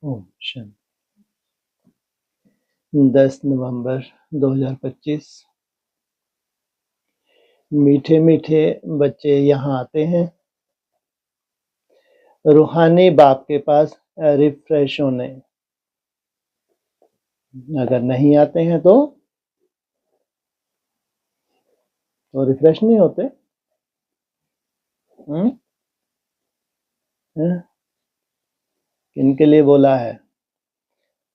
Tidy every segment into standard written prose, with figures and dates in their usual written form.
ओम शांति। 10 नवंबर 2025। मीठे मीठे बच्चे यहाँ आते हैं रूहानी बाप के पास रिफ्रेश होने। अगर नहीं आते हैं तो रिफ्रेश नहीं होते। किनके लिए बोला है?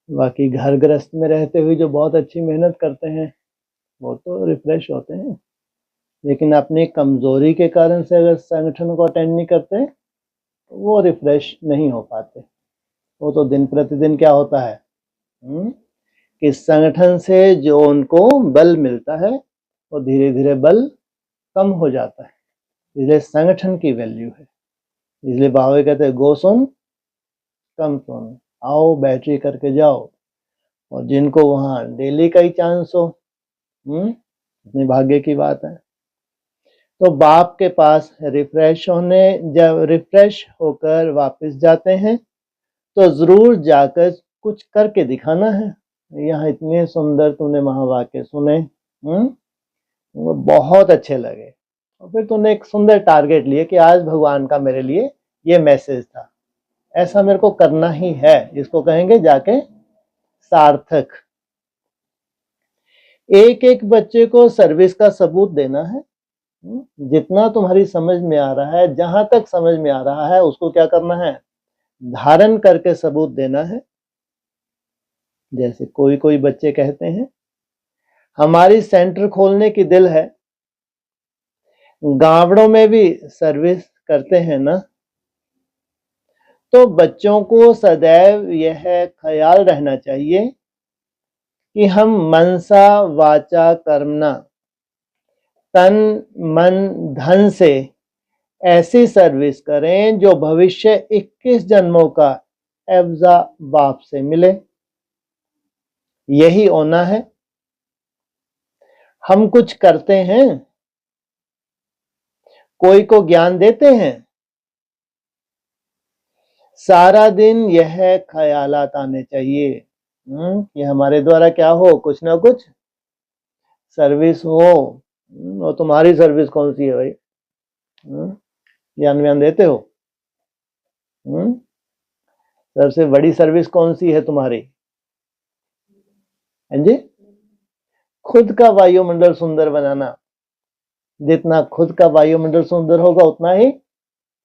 बाकी घर गृहस्थ में रहते हुए जो बहुत अच्छी मेहनत करते हैं वो तो रिफ्रेश होते हैं, लेकिन अपनी कमजोरी के कारण से अगर संगठन को अटेंड नहीं करते वो रिफ्रेश नहीं हो पाते। वो तो दिन प्रतिदिन क्या होता है कि संगठन से जो उनको बल मिलता है वो धीरे धीरे बल कम हो जाता है। इसलिए संगठन की वैल्यू है। इसलिए बाबा कहते हैं गो सुन कम सुन, आओ बैटरी करके जाओ। और जिनको वहाँ डेली का ही चांस हो, अपने भाग्य की बात है। तो बाप के पास रिफ्रेश होने, जब रिफ्रेश होकर वापस जाते हैं तो जरूर जाकर कुछ करके दिखाना है। यहाँ इतने सुंदर तूने महावाक्य सुने, वो बहुत अच्छे लगे। और फिर तूने एक सुंदर टारगेट लिए कि आज भगवान का मेरे लिए ये मैसेज था, ऐसा मेरे को करना ही है। इसको कहेंगे जाके सार्थक। एक एक बच्चे को सर्विस का सबूत देना है। जितना तुम्हारी समझ में आ रहा है, जहां तक समझ में आ रहा है, उसको क्या करना है? धारण करके सबूत देना है। जैसे कोई कोई बच्चे कहते हैं हमारी सेंटर खोलने की दिल है, गावड़ों में भी सर्विस करते हैं ना। तो बच्चों को सदैव यह ख्याल रहना चाहिए कि हम मनसा वाचा कर्मणा, तन मन धन से ऐसी सर्विस करें जो भविष्य 21 जन्मों का एवजा बाप से मिले। यही होना है। हम कुछ करते हैं, कोई को ज्ञान देते हैं, सारा दिन यह ख्यालात आने चाहिए कि हमारे द्वारा क्या हो, कुछ ना कुछ सर्विस हो। और तुम्हारी सर्विस कौन सी है भाई? ज्ञान व्यान देते हो? सबसे बड़ी सर्विस कौन सी है तुम्हारी? हैं जी? खुद का वायुमंडल सुंदर बनाना। जितना खुद का वायुमंडल सुंदर होगा उतना ही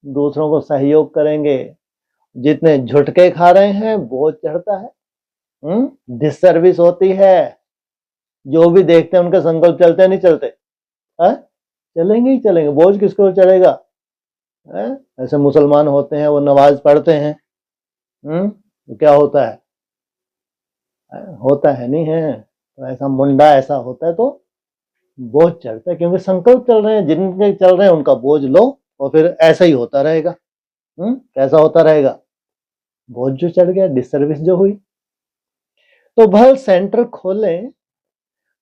दूसरों को सहयोग करेंगे। जितने झुटके खा रहे हैं बोझ चढ़ता है, डिससर्विस होती है। जो भी देखते हैं उनके संकल्प चलते नहीं चलते? चलेंगे ही चलेंगे। बोझ किसको चढ़ेगा? ऐसे मुसलमान होते हैं, वो नमाज पढ़ते हैं, तो क्या होता है? होता है नहीं है? तो ऐसा मुंडा ऐसा होता है तो बोझ चढ़ता है, क्योंकि संकल्प चल रहे हैं, जिनके चल रहे हैं उनका बोझ लो और फिर ऐसा ही होता रहेगा। कैसा होता रहेगा? बोझ जो चढ़ गया, डिसर्विस जो हुई। तो भल सेंटर खोलें,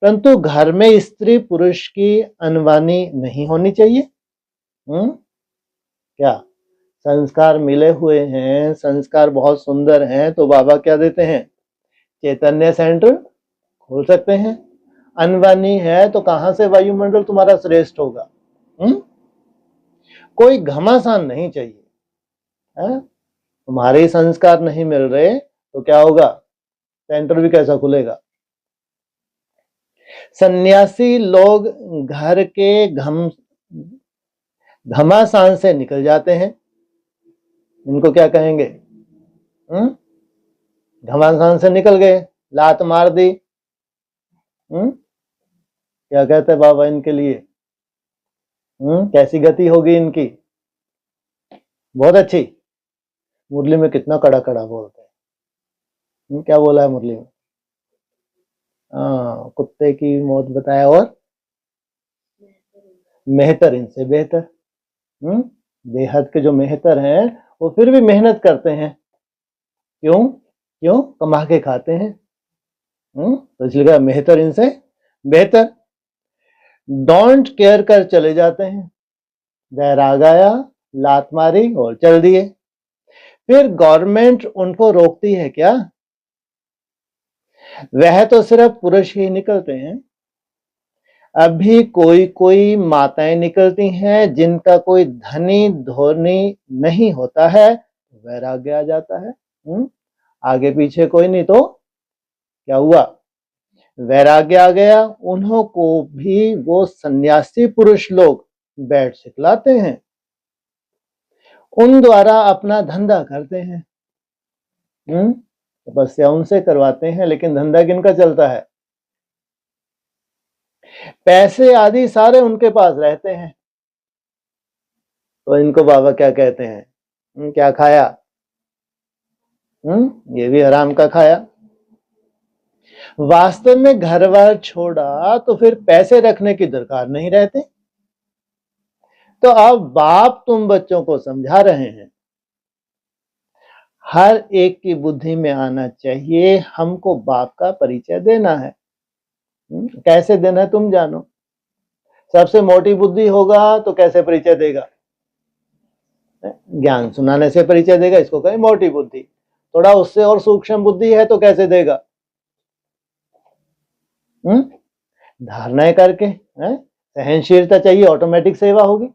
परंतु घर में स्त्री पुरुष की अनवानी नहीं होनी चाहिए। क्या संस्कार मिले हुए हैं, संस्कार बहुत सुंदर हैं, तो बाबा क्या देते हैं? चैतन्य सेंटर खोल सकते हैं। अनवानी है तो कहां से वायुमंडल तुम्हारा श्रेष्ठ होगा? कोई घमासान नहीं चाहिए। तुम्हारे संस्कार नहीं मिल रहे तो क्या होगा? सेंटर भी कैसा खुलेगा? सन्यासी लोग घर के घमासान से निकल जाते हैं। इनको क्या कहेंगे? घमासान से निकल गए, लात मार दी। क्या कहते हैं बाबा इनके लिए? कैसी गति होगी इनकी? बहुत अच्छी। मुरली में कितना कड़ा कड़ा बोलते हैं। क्या बोला है मुरली में? कुत्ते की मौत बताया और मेहतर इनसे बेहतर। बेहद के जो मेहतर हैं वो फिर भी मेहनत करते हैं। क्यों? क्यों? कमा के खाते हैं। तो इसलिए मेहतर इनसे बेहतर। डोंट केयर कर चले जाते हैं। वैराग आया, लात मारी और चल दिए। फिर गवर्नमेंट उनको रोकती है क्या? वह तो सिर्फ पुरुष ही निकलते हैं। अभी कोई कोई माताएं निकलती हैं जिनका कोई धनी धोनी नहीं होता है, वैराग्य आ जाता है। आगे पीछे कोई नहीं तो क्या हुआ? वैराग्य आ गया। उन्हों को भी वो सन्यासी पुरुष लोग बैठ सिखलाते हैं, उन द्वारा अपना धंधा करते हैं। तपस्या उनसे करवाते हैं, लेकिन धंधा किनका चलता है? पैसे आदि सारे उनके पास रहते हैं। तो इनको बाबा क्या कहते हैं? क्या खाया? ये भी हराम का खाया। वास्तव में घर बार छोड़ा तो फिर पैसे रखने की दरकार नहीं रहती। तो अब बाप तुम बच्चों को समझा रहे हैं, हर एक की बुद्धि में आना चाहिए हमको बाप का परिचय देना है। कैसे देना है तुम जानो। सबसे मोटी बुद्धि होगा तो कैसे परिचय देगा? ज्ञान सुनाने से परिचय देगा, इसको कहें मोटी बुद्धि। थोड़ा उससे और सूक्ष्म बुद्धि है तो कैसे देगा? धारणाएं करके। सहनशीलता चाहिए, ऑटोमेटिक सेवा होगी।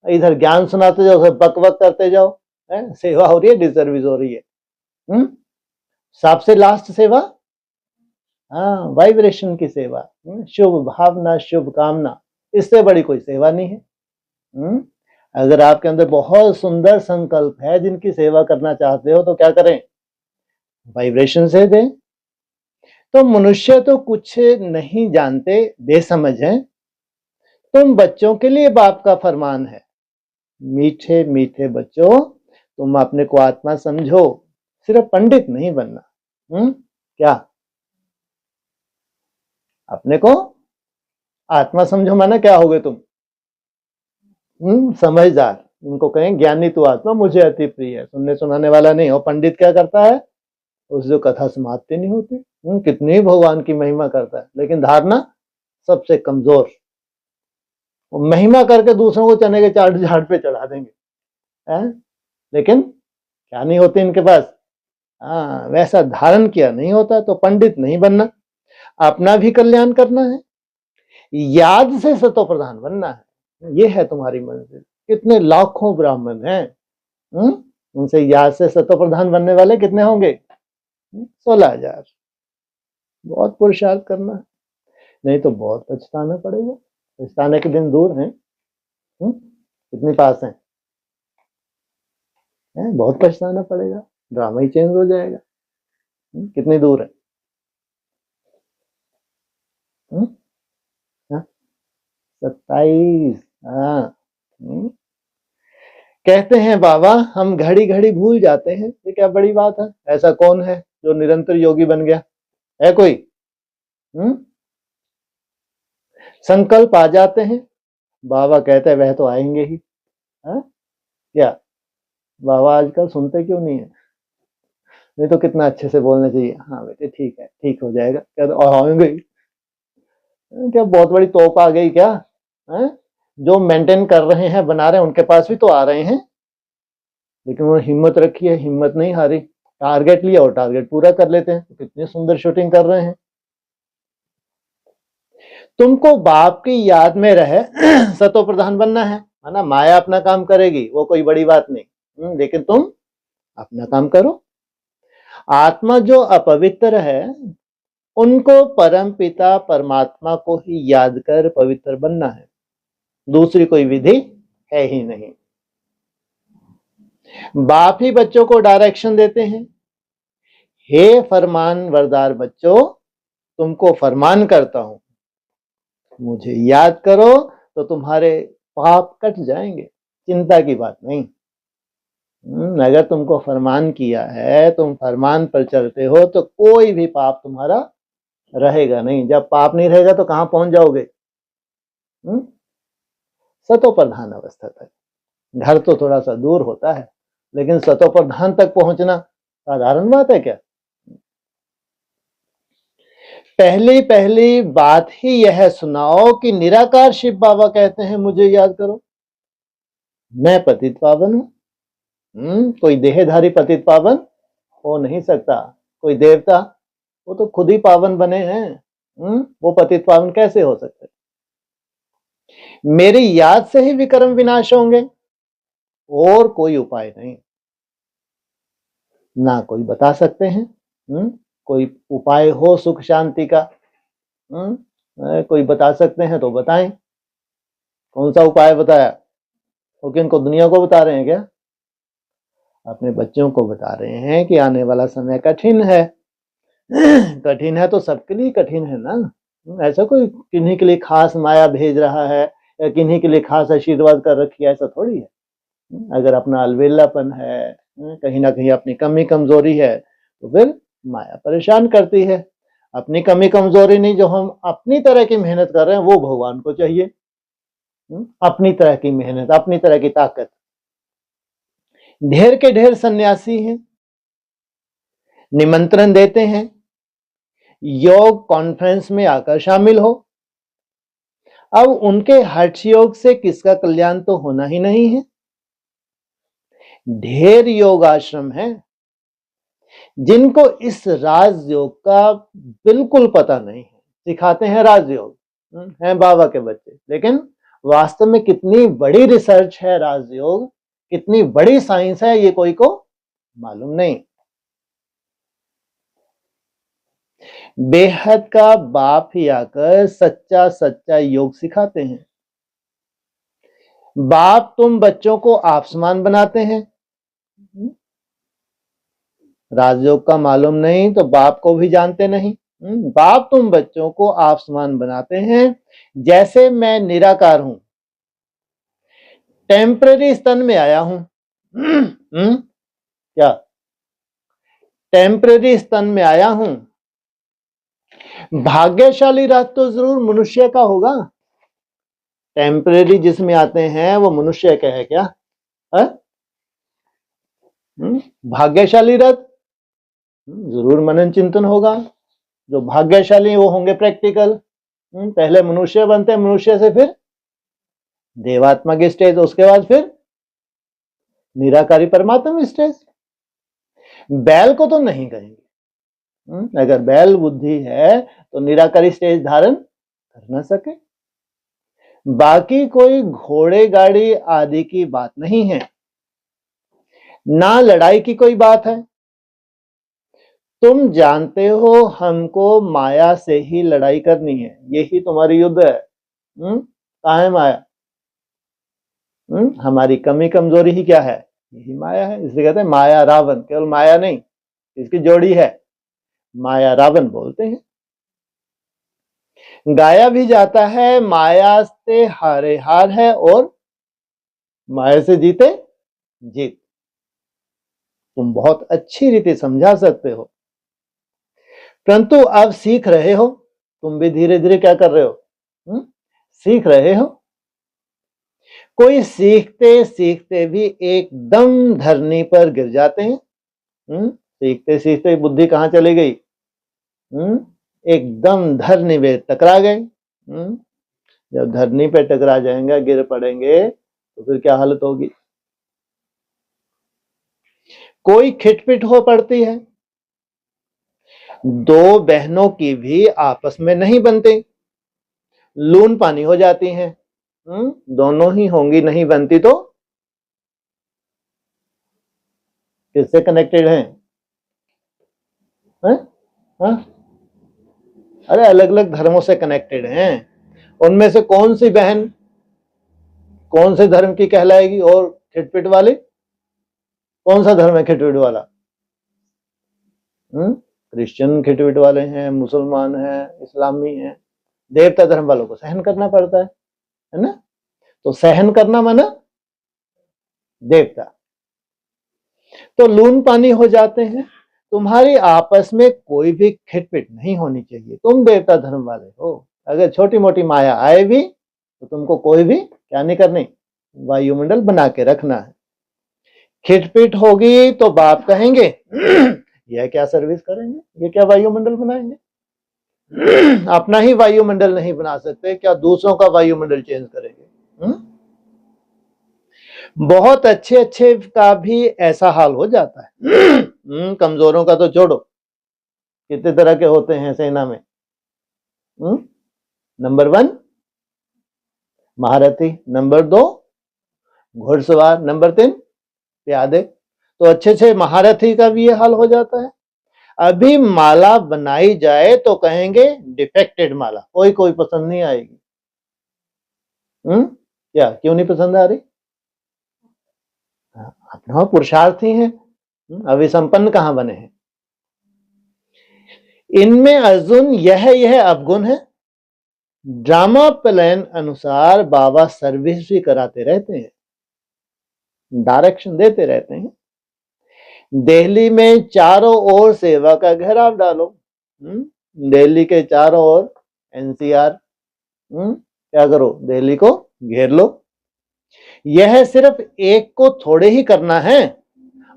इधर ज्ञान सुनाते जाओ, उधर बक बक करते जाओ, सेवा हो रही है, डिसर्विस हो रही है। सबसे लास्ट सेवा, हाँ, वाइब्रेशन की सेवा, शुभ भावना, शुभ कामना, इससे बड़ी कोई सेवा नहीं है। अगर आपके अंदर बहुत सुंदर संकल्प है जिनकी सेवा करना चाहते हो तो क्या करें? वाइब्रेशन से दें। तो मनुष्य तो कुछ नहीं जानते, बेसमझ हैं। तुम बच्चों के लिए बाप का फरमान है, मीठे मीठे बच्चों, तुम अपने को आत्मा समझो, सिर्फ पंडित नहीं बनना। क्या? अपने को आत्मा समझो माना क्या होगे तुम? समझदार। उनको कहें ज्ञानी तू आत्मा मुझे अति प्रिय है, सुनने सुनाने वाला नहीं हो। पंडित क्या करता है? उस जो कथा समाप्ति नहीं होती, कितनी भगवान की महिमा करता है, लेकिन धारणा सबसे कमजोर। महिमा करके दूसरों को चने के चाट झाड़ पे चढ़ा देंगे, लेकिन क्या नहीं होती इनके पास? वैसा धारण किया नहीं होता। तो पंडित नहीं बनना, अपना भी कल्याण करना है, याद से सतो प्रधान बनना है। ये है तुम्हारी मंजिल। कितने लाखों ब्राह्मण हैं, उनसे याद से सतो प्रधान बनने वाले कितने होंगे? 16,000। बहुत पुरुषार्थ करना है, नहीं तो बहुत पछताना पड़ेगा। पछताने के दिन दूर हैं, कितनी पास हैं? बहुत पछताना पड़ेगा, ड्रामा ही चेंज हो जाएगा। कितनी दूर है? 27। कहते हैं बाबा हम घड़ी घड़ी भूल जाते हैं, ये क्या बड़ी बात है? ऐसा कौन है जो निरंतर योगी बन गया? है कोई? संकल्प आ जाते हैं, बाबा कहते हैं वह तो आएंगे ही। क्या बाबा आजकल सुनते क्यों नहीं है? नहीं तो कितना अच्छे से बोलना चाहिए, हाँ बेटे ठीक है, ठीक हो जाएगा। क्या तो आएंगे ही? क्या बहुत बड़ी तोप आ गई क्या? जो मेंटेन कर रहे हैं, बना रहे हैं, उनके पास भी तो आ रहे हैं, लेकिन उन्होंने हिम्मत रखी है, हिम्मत नहीं हारी। टारगेट लिया और टारगेट पूरा कर लेते हैं। कितनी सुंदर शूटिंग कर रहे हैं। तुमको बाप की याद में रहे सतो प्रधान बनना है ना? माया अपना काम करेगी, वो कोई बड़ी बात नहीं, लेकिन तुम अपना काम करो। आत्मा जो अपवित्र है उनको परम पिता परमात्मा को ही याद कर पवित्र बनना है, दूसरी कोई विधि है ही नहीं। बाप ही बच्चों को डायरेक्शन देते हैं, हे फरमान वरदार बच्चों, तुमको फरमान करता हूं, मुझे याद करो तो तुम्हारे पाप कट जाएंगे, चिंता की बात नहीं। अगर तुमको फरमान किया है, तुम फरमान पर चलते हो, तो कोई भी पाप तुम्हारा रहेगा नहीं। जब पाप नहीं रहेगा तो कहां पहुंच जाओगे? सतो प्रधान अवस्था तक। घर तो थोड़ा सा दूर होता है, लेकिन सतो प्रधान तक पहुंचना साधारण बात है क्या? पहली पहली बात ही यह सुनाओ कि निराकार शिव बाबा कहते हैं मुझे याद करो, मैं पतित पावन हूं। कोई देहधारी पतित पावन हो नहीं सकता। कोई देवता, वो तो खुद ही पावन बने हैं। वो पतित पावन कैसे हो सकते? मेरी याद से ही विकर्म विनाश होंगे, और कोई उपाय नहीं। ना कोई बता सकते हैं। कोई उपाय हो सुख शांति का, कोई बता सकते हैं तो बताएं। कौन सा उपाय बताया? वो किनको, दुनिया को बता रहे हैं क्या? अपने बच्चों को बता रहे हैं कि आने वाला समय कठिन है। कठिन है तो सबके लिए कठिन है ना। ऐसा कोई किन्हीं के लिए खास माया भेज रहा है या किन्हीं के लिए खास आशीर्वाद कर रखी है, ऐसा थोड़ी है। अगर अपना अलवेलापन है, कहीं ना कहीं अपनी कमी कमजोरी है, तो फिर माया परेशान करती है। अपनी कमी कमजोरी नहीं, जो हम अपनी तरह की मेहनत कर रहे हैं वो भगवान को चाहिए। अपनी तरह की मेहनत, अपनी तरह की ताकत। ढेर के ढेर सन्यासी हैं, निमंत्रण देते हैं योग कॉन्फ्रेंस में आकर शामिल हो। अब उनके हठ योग से किसका कल्याण तो होना ही नहीं है। ढेर योग आश्रम है जिनको इस राजयोग का बिल्कुल पता नहीं है, सिखाते हैं राजयोग, हैं बाबा के बच्चे, लेकिन वास्तव में कितनी बड़ी रिसर्च है राजयोग, कितनी बड़ी साइंस है, ये कोई को मालूम नहीं। बेहद का बाप ही आकर सच्चा सच्चा योग सिखाते हैं। बाप तुम बच्चों को आप समान बनाते हैं। राजयोग का मालूम नहीं तो बाप को भी जानते नहीं। बाप तुम बच्चों को आप समान बनाते हैं। जैसे मैं निराकार हूं, टेम्पररी स्तन में आया हूं। क्या टेम्पररी स्तन में आया हूं? भाग्यशाली रात तो जरूर मनुष्य का होगा। टेम्परेरी जिसमें आते हैं वो मनुष्य का है क्या? भाग्यशाली रथ जरूर मनन चिंतन होगा। जो भाग्यशाली वो होंगे प्रैक्टिकल। पहले मनुष्य बनते हैं, मनुष्य से फिर देवात्मा की स्टेज, उसके बाद फिर निराकारी परमात्मा स्टेज। बैल को तो नहीं कहेंगे। अगर बैल बुद्धि है तो निराकारी स्टेज धारण कर ना सके। बाकी कोई घोड़े गाड़ी आदि की बात नहीं है, ना लड़ाई की कोई बात है। तुम जानते हो हमको माया से ही लड़ाई करनी है, यही तुम्हारी युद्ध है। कहाँ है माया? हमारी कमी कमजोरी ही क्या है? यही माया है। इसलिए कहते हैं माया रावण। केवल माया नहीं, इसकी जोड़ी है, माया रावण बोलते हैं। गाया भी जाता है माया से हारे हार है और माया से जीते जीत। तुम बहुत अच्छी रीति समझा सकते हो, परंतु अब सीख रहे हो। तुम भी धीरे धीरे क्या कर रहे हो? सीख रहे हो। कोई सीखते सीखते भी एकदम धरनी पर गिर जाते हैं। सीखते सीखते बुद्धि कहाँ चली गई? एकदम धरनी पे टकरा गए। जब धरनी पे टकरा जाएंगे, गिर पड़ेंगे, तो फिर क्या हालत होगी? कोई खिटपिट हो पड़ती है। दो बहनों की भी आपस में नहीं बनती, लून पानी हो जाती हैं। दोनों ही होंगी, नहीं बनती तो किससे कनेक्टेड हैं? हाँ? अरे अलग अलग धर्मों से कनेक्टेड हैं। उनमें से कौन सी बहन कौन से धर्म की कहलाएगी? और खिटपिट वाली कौन सा धर्म है खिटपिट वाला? क्रिश्चियन खिटपिट वाले हैं, मुसलमान हैं, इस्लामी हैं। देवता धर्म वालों को सहन करना पड़ता है ना? तो सहन करना माना देवता। तो लून पानी हो जाते हैं। तुम्हारी आपस में कोई भी खिटपिट नहीं होनी चाहिए। तुम देवता धर्म वाले हो, अगर छोटी मोटी माया आए भी तो तुमको कोई भी क्या नहीं करनी, वायुमंडल बना के रखना है। खिटपिट होगी तो बाप कहेंगे यह क्या सर्विस करेंगे, ये क्या वायुमंडल बनाएंगे? अपना ही वायुमंडल नहीं बना सकते, क्या दूसरों का वायुमंडल चेंज करेंगे? बहुत अच्छे अच्छे का भी ऐसा हाल हो जाता है। कमजोरों का तो छोड़ो, कितने तरह के होते हैं सेना में। नंबर 1 महारथी, नंबर 2 घुड़सवार, नंबर 3 प्यादे। तो अच्छे अच्छे महारथी का भी ये हाल हो जाता है। अभी माला बनाई जाए तो कहेंगे डिफेक्टेड माला, कोई कोई पसंद नहीं आएगी। क्या, क्यों नहीं पसंद आ रही? अपना पुरुषार्थी हैं, अभी संपन्न कहां बने हैं। इनमें अर्जुन यह अवगुण है। ड्रामा प्लान अनुसार बाबा सर्विस भी कराते रहते हैं, डायरेक्शन देते रहते हैं। दिल्ली में चारों ओर सेवा का घेराव डालो। दिल्ली के चारों ओर एनसीआर, क्या करो, दिल्ली को घेर लो। यह सिर्फ एक को थोड़े ही करना है,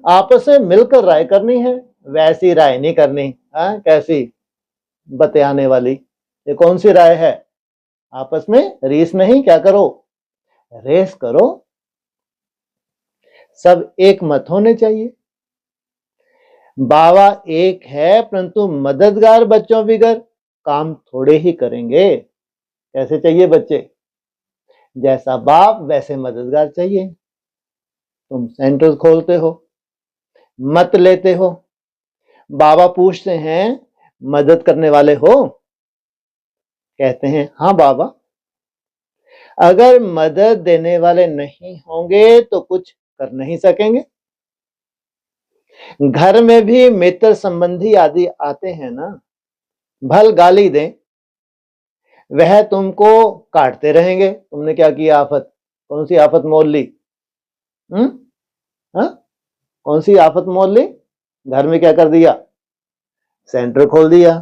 आपस में मिलकर राय करनी है। वैसी राय नहीं करनी, कैसी बतियाने वाली। ये कौन सी राय है? आपस में रीस नहीं, क्या करो, रेस करो। सब एक मत होने चाहिए। बाबा एक है परंतु मददगार बच्चों बिगर काम थोड़े ही करेंगे। कैसे चाहिए बच्चे? जैसा बाप वैसे मददगार चाहिए। तुम सेंटर खोलते हो, मत लेते हो, बाबा पूछते हैं मदद करने वाले हो? कहते हैं हाँ बाबा। अगर मदद देने वाले नहीं होंगे तो कुछ कर नहीं सकेंगे। घर में भी मित्र संबंधी आदि आते हैं ना, भल गाली दें, वह तुमको काटते रहेंगे। तुमने क्या किया आफत, कौन सी आफत मोल ली? कौन सी आफत मोल ली? घर में क्या कर दिया? सेंटर खोल दिया।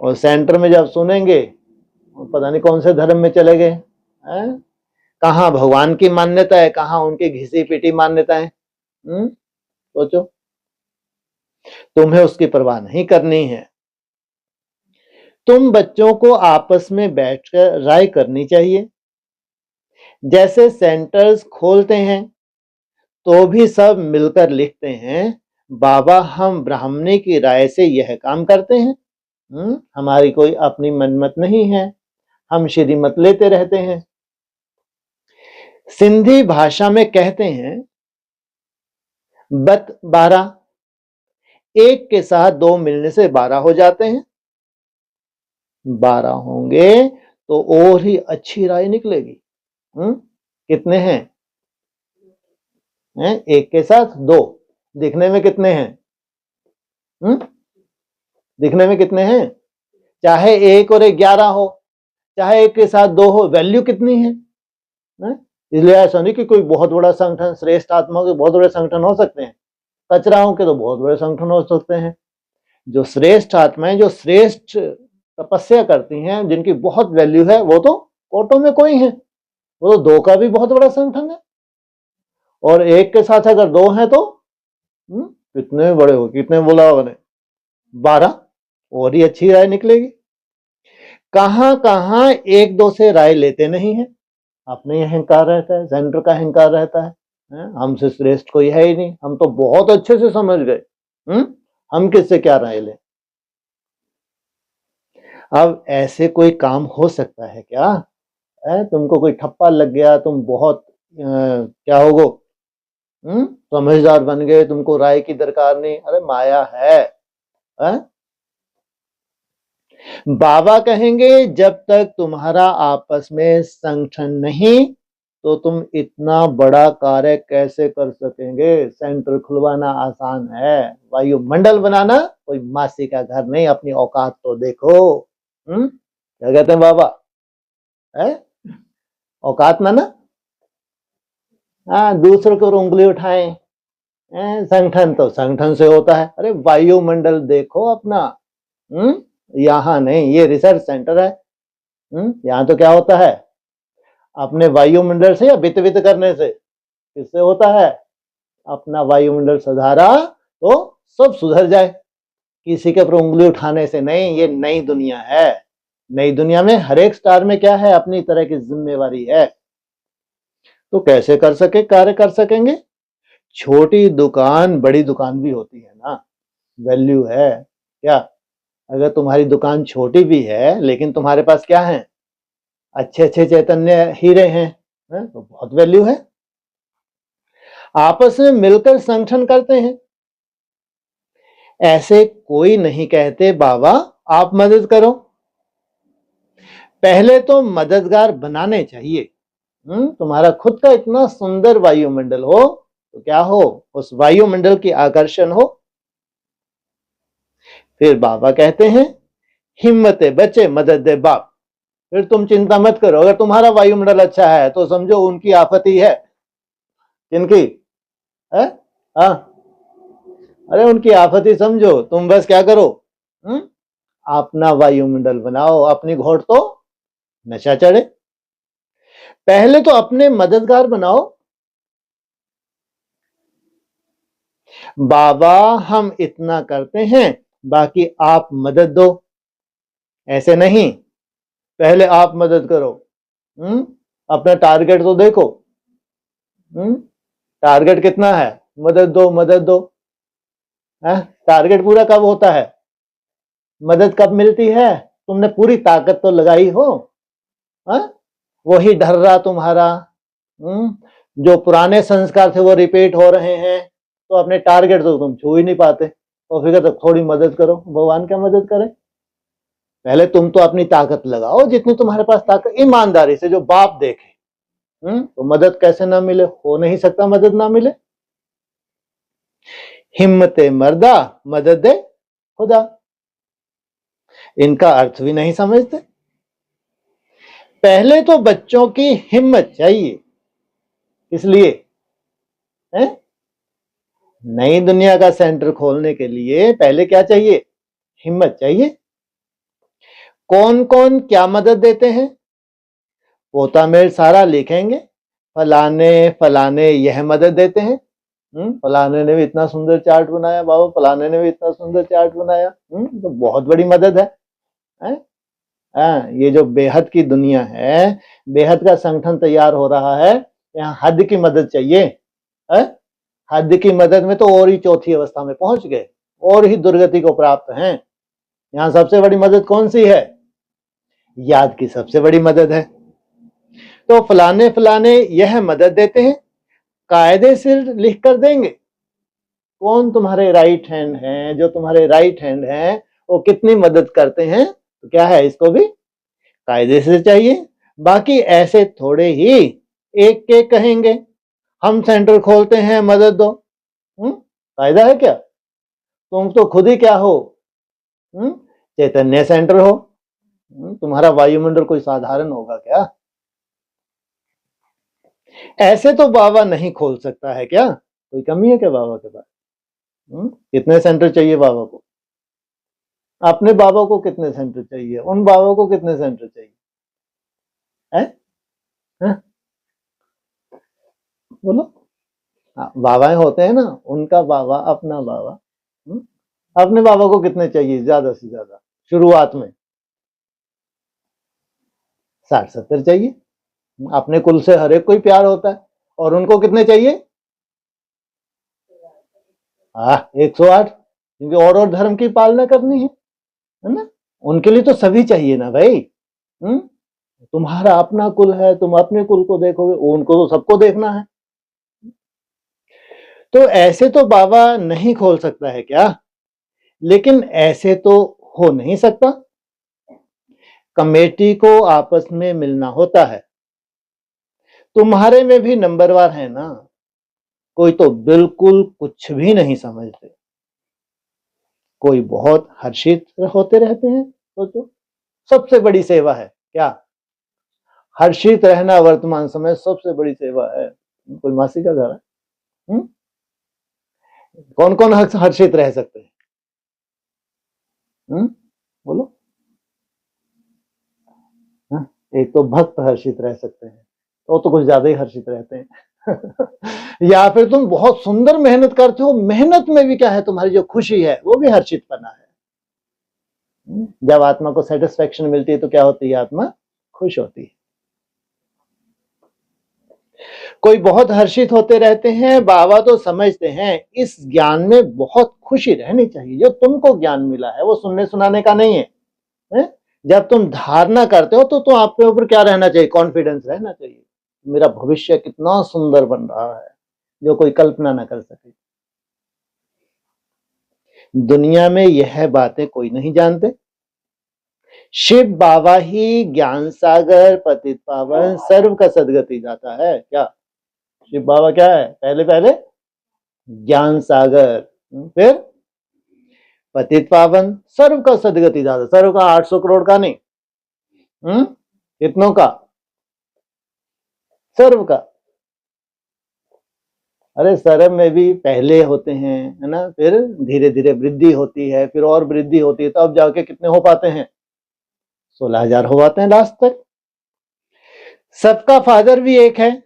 और सेंटर में जब सुनेंगे पता नहीं कौन से धर्म में चले गए। कहां भगवान की मान्यता है, कहां उनकी घिसी पीटी मान्यता है। सोचो, तुम्हें उसकी परवाह नहीं करनी है। तुम बच्चों को आपस में बैठकर राय करनी चाहिए। जैसे सेंटर्स खोलते हैं तो भी सब मिलकर लिखते हैं बाबा हम ब्राह्मणी की राय से यह काम करते हैं। हमारी कोई अपनी मनमत नहीं है, हम श्रीमत लेते रहते हैं। सिंधी भाषा में कहते हैं बत 12, एक के साथ 2 मिलने से 12 हो जाते हैं। 12 होंगे तो और ही अच्छी राय निकलेगी। कितने हैं? एक के साथ 2, दिखने में कितने हैं? दिखने में कितने हैं? चाहे 1 और 1 11 हो, चाहे 1 के साथ 2 हो, वैल्यू कितनी है? इसलिए ऐसा नहीं कि कोई बहुत बड़ा संगठन, श्रेष्ठ आत्मा के बहुत बड़े संगठन हो सकते हैं, कचराओं के तो बहुत बड़े संगठन हो सकते हैं। जो श्रेष्ठ आत्माएं, जो श्रेष्ठ तपस्या करती हैं, जिनकी बहुत वैल्यू है, वो तो कोटों में कोई है, वो तो 2 का भी बहुत बड़ा संगठन है। और 1 के साथ अगर 2 हैं तो कितने बड़े हो, कितने बोला होगा, 12, और ही अच्छी राय निकलेगी। कहां कहां 1-2 से राय लेते नहीं है, अपने अहंकार रहता है, सेंटर का अहंकार रहता है। हमसे श्रेष्ठ कोई है ही नहीं, हम तो बहुत अच्छे से समझ गए, हम किससे क्या राय लें। अब ऐसे कोई काम हो सकता है क्या? तुमको कोई ठप्पा लग गया, तुम बहुत क्या होगो, समझदार बन गए, तुमको राय की दरकार नहीं। अरे माया है। बाबा कहेंगे जब तक तुम्हारा आपस में संगठन नहीं तो तुम इतना बड़ा कार्य कैसे कर सकेंगे। सेंटर खुलवाना आसान है, वायुमंडल बनाना कोई मासी का घर नहीं। अपनी औकात तो देखो। क्या कहते हैं बाबा? औकात ना दूसरों को उंगली उठाएं। संगठन तो संगठन से होता है। अरे वायुमंडल देखो अपना। यहाँ नहीं, ये रिसर्च सेंटर है। यहाँ तो क्या होता है, अपने वायुमंडल से या वित्त करने से, किससे होता है? अपना वायुमंडल सुधारा तो सब सुधर जाए, किसी के ऊपर उंगली उठाने से नहीं। ये नई दुनिया है। नई दुनिया में हर एक स्टार में क्या है, अपनी तरह की जिम्मेवारी है। तो कैसे कार्य कर सकेंगे? छोटी दुकान बड़ी दुकान भी होती है ना, वैल्यू है क्या? अगर तुम्हारी दुकान छोटी भी है लेकिन तुम्हारे पास क्या है? अच्छे अच्छे चैतन्य हीरे हैं, तो बहुत वैल्यू है। आपस में मिलकर संगठन करते हैं। ऐसे कोई नहीं कहते बाबा आप मदद करो, पहले तो मददगार बनाने चाहिए। तुम्हारा खुद का इतना सुंदर वायुमंडल हो तो क्या हो, उस वायुमंडल की आकर्षण हो। फिर बाबा कहते हैं हिम्मते बच्चे मदद दे बाप। फिर तुम चिंता मत करो, अगर तुम्हारा वायुमंडल अच्छा है तो समझो उनकी आपत्ति है। किनकी है? हाँ, अरे उनकी आपत्ति समझो, तुम बस क्या करो, अपना वायुमंडल बनाओ, अपनी घोड़ तो नशा चढ़े। पहले तो अपने मददगार बनाओ। बाबा हम इतना करते हैं, बाकी आप मदद दो। ऐसे नहीं, पहले आप मदद करो। अपना टारगेट तो देखो। टारगेट कितना है? मदद दो मदद दो। टारगेट पूरा कब होता है? मदद कब मिलती है? तुमने पूरी ताकत तो लगाई हो। वही ढर्रा तुम्हारा, जो पुराने संस्कार थे वो रिपीट हो रहे हैं, तो अपने टारगेट तो तुम छू ही नहीं पाते। तो फिर तो थोड़ी मदद करो। भगवान क्या मदद करे? पहले तुम तो अपनी ताकत लगाओ, जितनी तुम्हारे पास ताकत, ईमानदारी से, जो बाप देखे। तो मदद कैसे ना मिले? हो नहीं सकता मदद ना मिले। हिम्मते मर्दा मदद दे खुदा। इनका अर्थ भी नहीं समझते। पहले तो बच्चों की हिम्मत चाहिए। इसलिए नई दुनिया का सेंटर खोलने के लिए पहले क्या चाहिए? हिम्मत चाहिए। कौन कौन क्या मदद देते हैं? पोता मेल सारा लिखेंगे, फलाने फलाने यह मदद देते हैं। फलाने ने भी इतना सुंदर चार्ट बनाया बाबा, फलाने ने भी इतना सुंदर चार्ट बनाया। तो बहुत बड़ी मदद है? ये जो बेहद की दुनिया है, बेहद का संगठन तैयार हो रहा है, यहाँ हद की मदद चाहिए। हद की मदद में तो और ही चौथी अवस्था में पहुंच गए, और ही दुर्गति को प्राप्त हैं। यहाँ सबसे बड़ी मदद कौन सी है? याद की सबसे बड़ी मदद है। तो फलाने फलाने यह मदद देते हैं, कायदे से लिख कर देंगे। कौन तुम्हारे राइट हैंड हैं? जो तुम्हारे राइट हैंड हैं वो कितनी मदद करते हैं, तो क्या है, इसको भी कायदे से चाहिए। बाकी ऐसे थोड़े ही एक एक कहेंगे हम सेंटर खोलते हैं मदद दो। फायदा है क्या? तुम तो खुद ही क्या हो, चैतन्य सेंटर हो। तुम्हारा वायुमंडल कोई साधारण होगा क्या? ऐसे तो बाबा नहीं खोल सकता है क्या? कोई कमी है क्या बाबा के पास? कितने सेंटर चाहिए बाबा को? अपने बाबा को कितने सेंटर चाहिए? उन बाबा को कितने सेंटर चाहिए? है? बोलो। बाबाएं होते हैं ना, उनका बाबा अपना बाबा। अपने बाबा को कितने चाहिए ज्यादा से ज्यादा? शुरुआत में 60-70 चाहिए। अपने कुल से हर एक को ही प्यार होता है, और उनको कितने चाहिए? 108, क्योंकि और धर्म की पालना करनी है ना। उनके लिए तो सभी चाहिए ना भाई। तुम्हारा अपना कुल है, तुम अपने कुल को देखोगे, उनको तो सबको देखना है। तो ऐसे तो बाबा नहीं खोल सकता है क्या? लेकिन ऐसे तो हो नहीं सकता। कमेटी को आपस में मिलना होता है। तुम्हारे में भी नंबरवार है ना, कोई तो बिल्कुल कुछ भी नहीं समझते, कोई बहुत हर्षित होते रहते हैं। सोचो, सबसे बड़ी सेवा है क्या? हर्षित रहना वर्तमान समय सबसे बड़ी सेवा है। कोई मासी का घर है, कौन कौन हर्षित रह सकते हैं? बोलो। एक तो भक्त हर्षित रह सकते हैं, तो कुछ ज्यादा ही हर्षित रहते हैं। या फिर तुम बहुत सुंदर मेहनत करते हो, मेहनत में भी क्या है, तुम्हारी जो खुशी है वो भी हर्षितपना है। जब आत्मा को सेटिस्फेक्शन मिलती है तो क्या होती है? आत्मा खुश होती है। कोई बहुत हर्षित होते रहते हैं, बाबा तो समझते हैं इस ज्ञान में बहुत खुशी रहनी चाहिए। जो तुमको ज्ञान मिला है वो सुनने सुनाने का नहीं है, है? जब तुम धारणा करते हो तो आपके ऊपर क्या रहना चाहिए? कॉन्फिडेंस रहना चाहिए। मेरा भविष्य कितना सुंदर बन रहा है, जो कोई कल्पना ना कर सके। दुनिया में यह बातें कोई नहीं जानते। शिव बाबा ही ज्ञान सागर पतित पावन सर्व का सदगति जाता है। क्या शिव बाबा क्या है? पहले पहले ज्ञान सागर, फिर पतित पावन सर्व का सदगति दाता। सर्व का 800 करोड़ का नहीं, कितनों का? सर्व का। अरे सर्व में भी पहले होते हैं, है ना, फिर धीरे धीरे वृद्धि होती है, फिर और वृद्धि होती है, तब जाके कितने हो पाते हैं? 16,000 हो पाते हैं लास्ट तक। सबका फादर भी एक है,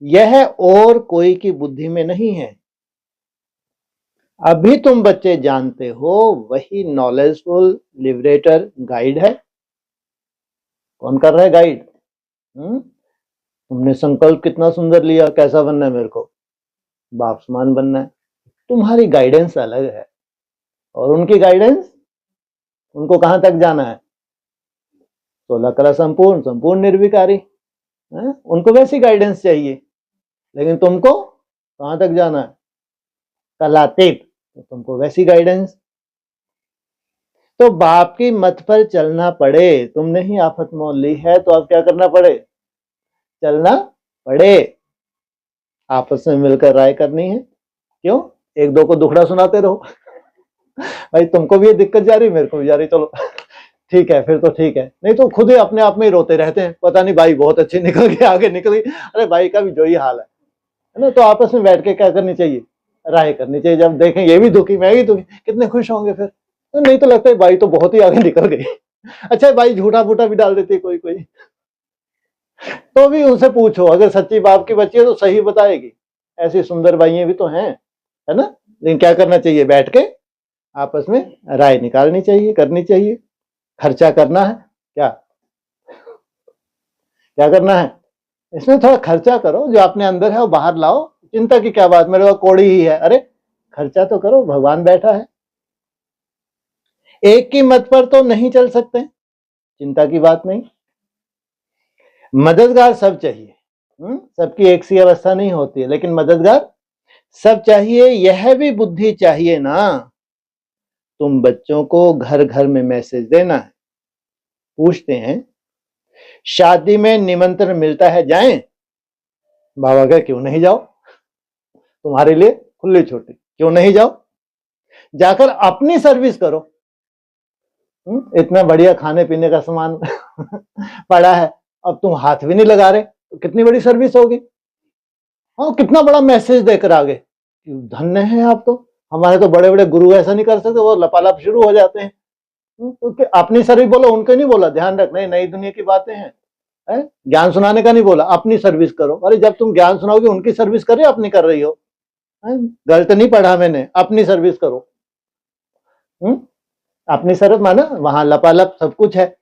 यह और कोई की बुद्धि में नहीं है। अभी तुम बच्चे जानते हो वही नॉलेजफुल लिबरेटर गाइड है। कौन कर रहा है गाइड? तुमने संकल्प कितना सुंदर लिया, कैसा बनना है मेरे को? बाप समान बनना है। तुम्हारी गाइडेंस अलग है और उनकी गाइडेंस, उनको कहां तक जाना है? 16 कला संपूर्ण, संपूर्ण निर्विकारी, उनको वैसी गाइडेंस चाहिए। लेकिन तुमको कहां तक जाना है? कलातीत, तो तुमको वैसी गाइडेंस। तो बाप की मत पर चलना पड़े। तुमने ही आफत मोल ली है तो अब क्या करना पड़े? चलना पड़े। आपस में मिलकर राय करनी है। क्यों? एक दो को दुखड़ा सुनाते रहो भाई तुमको भी ये दिक्कत जा रही, मेरे को भी जा रही, चलो ठीक है, फिर तो ठीक है। नहीं तो खुद ही अपने आप में ही रोते रहते हैं, पता नहीं भाई बहुत अच्छी निकल गई, आगे निकल गई। अरे भाई का भी जो ही हाल है ना। तो आपस में बैठ के क्या करनी चाहिए? राय करनी चाहिए। जब देखें ये भी दुखी, मैं भी दुखी, कितने खुश होंगे फिर। तो नहीं तो लगता है भाई तो बहुत ही आगे निकल गई। अच्छा भाई झूठा फूटा भी डाल देती है कोई कोई, तो भी उनसे पूछो, अगर सच्ची बाप की बच्ची है तो सही बताएगी। ऐसी सुंदर बाइयां भी तो हैं, है ना। लेकिन क्या करना चाहिए? बैठ के आपस में राय निकालनी चाहिए, करनी चाहिए। खर्चा करना है, क्या क्या करना है? इसमें थोड़ा खर्चा करो, जो अपने अंदर है वो बाहर लाओ। चिंता की क्या बात, मेरे को कोड़ी ही है, अरे खर्चा तो करो, भगवान बैठा है। एक की मत पर तो नहीं चल सकते, चिंता की बात नहीं। मददगार सब चाहिए, सबकी एक सी अवस्था नहीं होती है, लेकिन मददगार सब चाहिए। यह भी बुद्धि चाहिए ना। तुम बच्चों को घर घर में मैसेज देना है। पूछते हैं शादी में निमंत्रण मिलता है, जाएं? बाबा का क्यों नहीं जाओ, तुम्हारे लिए खुली छुट्टी, क्यों नहीं जाओ? जाकर अपनी सर्विस करो। इतना बढ़िया खाने पीने का सामान पड़ा है, अब तुम हाथ भी नहीं लगा रहे, तो कितनी बड़ी सर्विस होगी। हाँ, कितना बड़ा मैसेज देकर आगे, धन्य है आप तो। हमारे तो बड़े बड़े गुरु ऐसा नहीं कर सकते, वो लपालप शुरू हो जाते हैं। तो अपनी सर्विस बोलो, उनके नहीं बोला, ध्यान रखना, नई दुनिया की बातें हैं। ज्ञान सुनाने का नहीं बोला, अपनी सर्विस करो। अरे जब तुम ज्ञान सुनाओगे उनकी सर्विस कर रहे हो, अपनी कर रही हो। गलत नहीं पढ़ा मैंने, अपनी सर्विस करो। अपनी सर्विस माना वहां लपालप सब कुछ है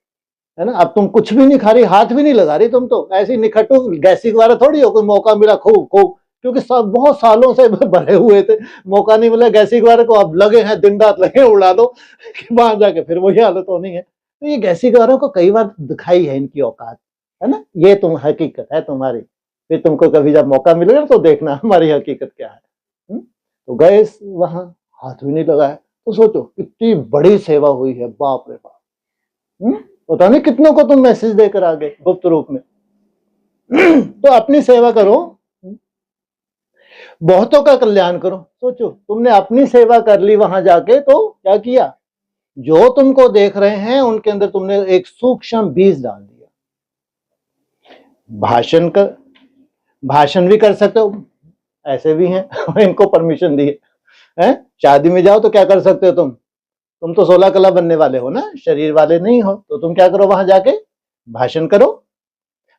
ना। अब तुम कुछ भी नहीं खा रही, हाथ भी नहीं लगा रही, तुम तो ऐसी निखटू गैसी वाला थोड़ी हो। कोई मौका मिला खूब खूब, क्योंकि सब बहुत सालों से भरे हुए थे, मौका नहीं मिला गैसी वाले को, अब लगे हैं दिन रात लगे उड़ा दो कि वहां जाके फिर वही हालत होनी है। तो ये गैसी वालों को कई बार दिखाई है इनकी औकात, है ना। ये तुम हकीकत है तुम्हारी, फिर तुमको कभी जब मौका मिलेगा तो देखना हमारी हकीकत क्या है। तो गए वहां, हाथ भी नहीं लगाया। तो सोचो कितनी बड़ी सेवा हुई है, बाप रे बाप। पता नहीं कितनों को तुम मैसेज देकर आ गए गुप्त रूप में। तो अपनी सेवा करो, बहुतों का कल्याण करो। सोचो तुमने अपनी सेवा कर ली वहां जाके, तो क्या किया? जो तुमको देख रहे हैं उनके अंदर तुमने एक सूक्ष्म बीज डाल दिया। भाषण भी कर सकते हो, ऐसे भी हैं इनको परमिशन दी है। शादी में जाओ तो क्या कर सकते हो तुम तो 16 कला बनने वाले हो ना, शरीर वाले नहीं हो। तो तुम क्या करो, वहां जाके भाषण करो।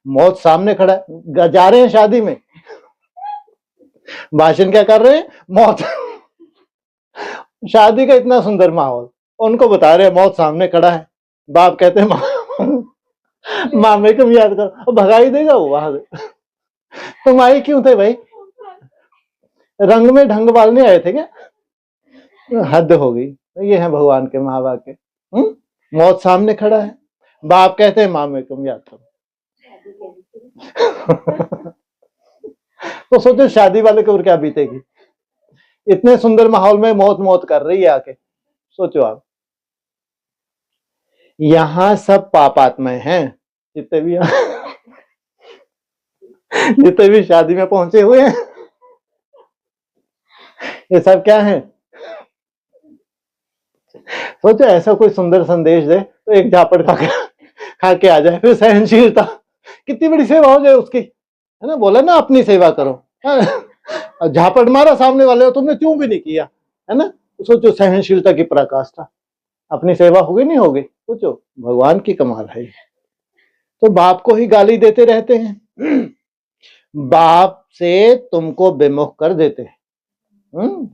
मौत सामने खड़ा है, जा रहे हैं शादी में, भाषण क्या कर रहे हैं? मौत शादी का इतना सुंदर माहौल, उनको बता रहे हैं मौत सामने खड़ा है। बाप कहते हैं मामे को याद करो, भगा ही देगा वो वहां से। तुम आई क्यों थे भाई? रंग में ढंग वालने आए थे क्या? हद हो गई। ये है भगवान के महावाक्य। मौत सामने खड़ा है, बाप कहते हैं माँ में तुम याद करो। तो सोचो शादी वाले के ऊपर क्या बीतेगी। इतने सुंदर माहौल में मौत मौत कर रही है आके। सोचो आप, यहां सब पापात्माएं हैं जितने भी जितने भी शादी में पहुंचे हुए हैं, ये सब क्या है? सोचो ऐसा कोई सुंदर संदेश दे तो एक झापड़ खा के आ जाए। फिर सहनशीलता, कितनी बड़ी सेवा हो जाए उसकी, है ना। बोला ना अपनी सेवा करो, झापड़ मारा सामने वाले, तुमने क्यों भी नहीं किया, है ना। सोचो सहनशीलता की पराकाष्ठा, अपनी सेवा होगी नहीं होगी। सोचो भगवान की कमाल है। तो बाप को ही गाली देते रहते हैं, बाप से तुमको विमुख कर देते हैं।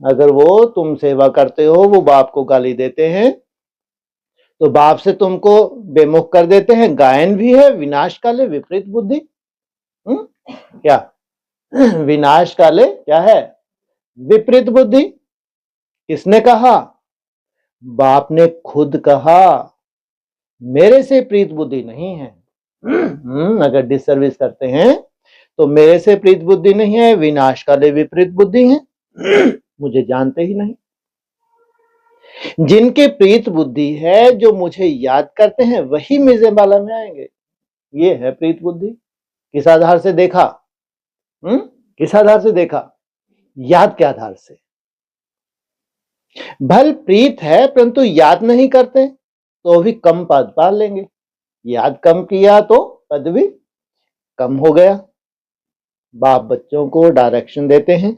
अगर वो तुम सेवा करते हो, वो बाप को गाली देते हैं, तो बाप से तुमको बेमुख कर देते हैं। गायन भी है, विनाश काले विपरीत बुद्धि। क्या विनाश काले क्या है? विपरीत बुद्धि। किसने कहा? बाप ने खुद कहा, मेरे से प्रीत बुद्धि नहीं है। अगर डिसर्विस करते हैं तो मेरे से प्रीत बुद्धि नहीं है, विनाश काले विपरीत बुद्धि है। मुझे जानते ही नहीं। जिनके प्रीत बुद्धि है, जो मुझे याद करते हैं, वही मिर्ज़ेबाला में आएंगे। ये है प्रीत बुद्धि। किस आधार से देखा? किस आधार से देखा? याद के आधार से। भल प्रीत है परंतु याद नहीं करते तो भी कम पद पा लेंगे। याद कम किया तो पद भी कम हो गया। बाप बच्चों को डायरेक्शन देते हैं।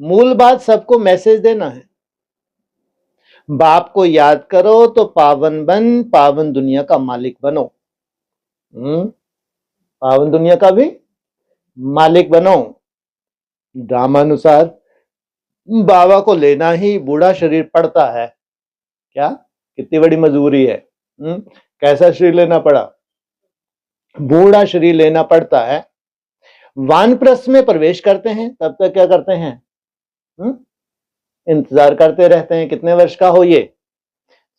मूल बात सबको मैसेज देना है। बाप को याद करो तो पावन बन, पावन दुनिया का मालिक बनो। पावन दुनिया का भी मालिक बनो। ड्रामानुसार बाबा को लेना ही बूढ़ा शरीर पड़ता है। क्या कितनी बड़ी मजबूरी है। कैसा शरीर लेना पड़ा? बूढ़ा शरीर लेना पड़ता है। वानप्रस्थ में प्रवेश करते हैं, तब तक क्या करते हैं? इंतजार करते रहते हैं। कितने वर्ष का हो ये?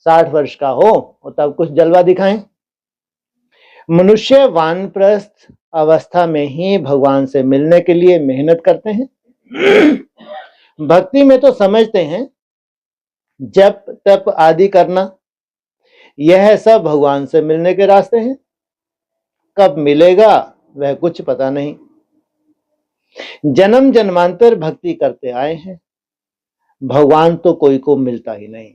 60 वर्ष का हो और तब कुछ जलवा दिखाएं। मनुष्य वानप्रस्थ अवस्था में ही भगवान से मिलने के लिए मेहनत करते हैं। भक्ति में तो समझते हैं जप तप आदि करना, यह सब भगवान से मिलने के रास्ते हैं। कब मिलेगा वह कुछ पता नहीं। जन्म जन्मांतर भक्ति करते आए हैं, भगवान तो कोई को मिलता ही नहीं।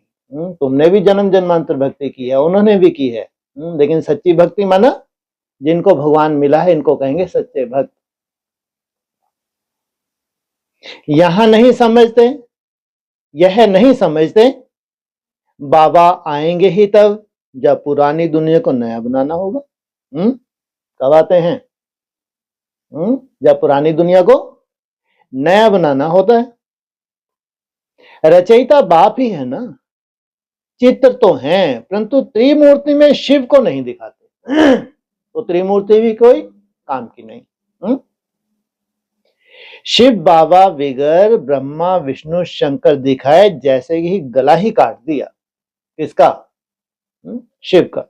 तुमने भी जन्म जन्मांतर भक्ति की है, उन्होंने भी की है, लेकिन सच्ची भक्ति माना जिनको भगवान मिला है, इनको कहेंगे सच्चे भक्त। यहां नहीं समझते, यह नहीं समझते बाबा आएंगे ही तब जब पुरानी दुनिया को नया बनाना होगा। कब आते हैं? जब पुरानी दुनिया को नया बनाना होता है। रचयिता बाप ही है ना। चित्र तो हैं परंतु त्रिमूर्ति में शिव को नहीं दिखाते, तो त्रिमूर्ति भी कोई काम की नहीं। शिव बाबा बिगर ब्रह्मा विष्णु शंकर दिखाए, जैसे ही गला ही काट दिया। किसका? शिव का।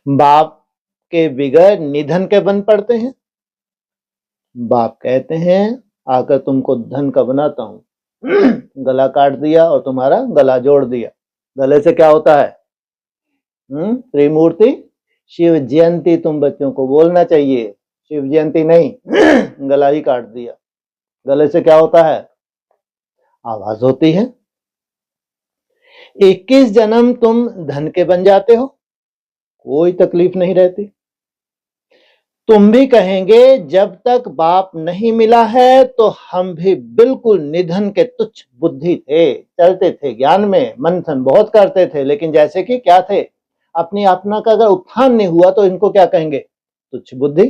बाप के बिगर निधन के बन पड़ते हैं। बाप कहते हैं आकर तुमको धन का बनाता हूं। गला काट दिया और तुम्हारा गला जोड़ दिया। गले से क्या होता है? त्रिमूर्ति शिव जयंती तुम बच्चों को बोलना चाहिए, शिव जयंती नहीं। गला ही काट दिया। गले से क्या होता है? आवाज होती है। 21 जन्म तुम धन के बन जाते हो, कोई तकलीफ नहीं रहती। तुम भी कहेंगे जब तक बाप नहीं मिला है तो हम भी बिल्कुल निधन के तुच्छ बुद्धि थे, चलते थे ज्ञान में, मंथन बहुत करते थे, लेकिन जैसे कि क्या थे, अपनी अपना का अगर उत्थान नहीं हुआ तो इनको क्या कहेंगे? तुच्छ बुद्धि,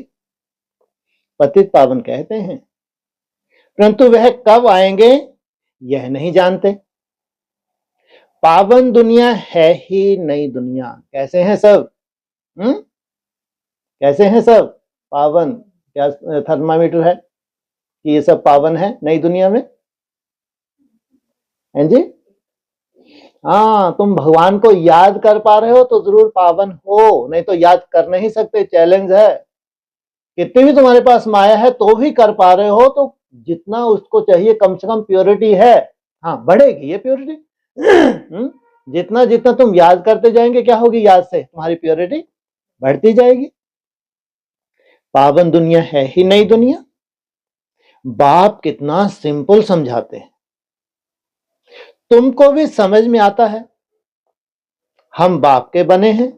पतित पावन कहते हैं। परंतु वह कब आएंगे यह नहीं जानते। पावन दुनिया है ही नई दुनिया। कैसे हैं सब? कैसे हैं सब? पावन, क्या थर्मामीटर है कि ये सब पावन है नई दुनिया में? हैं जी? हाँ, तुम भगवान को याद कर पा रहे हो तो जरूर पावन हो, नहीं तो याद कर नहीं सकते, चैलेंज है। कितनी भी तुम्हारे पास माया है तो भी कर पा रहे हो तो जितना उसको चाहिए कम से कम प्योरिटी है। हाँ, बढ़ेगी ये प्योरिटी। जितना जितना तुम याद करते जाएंगे क्या होगी, याद से तुम्हारी प्योरिटी बढ़ती जाएगी। पावन दुनिया है ही नई दुनिया। बाप कितना सिंपल समझाते हैं, तुमको भी समझ में आता है। हम बाप के बने हैं,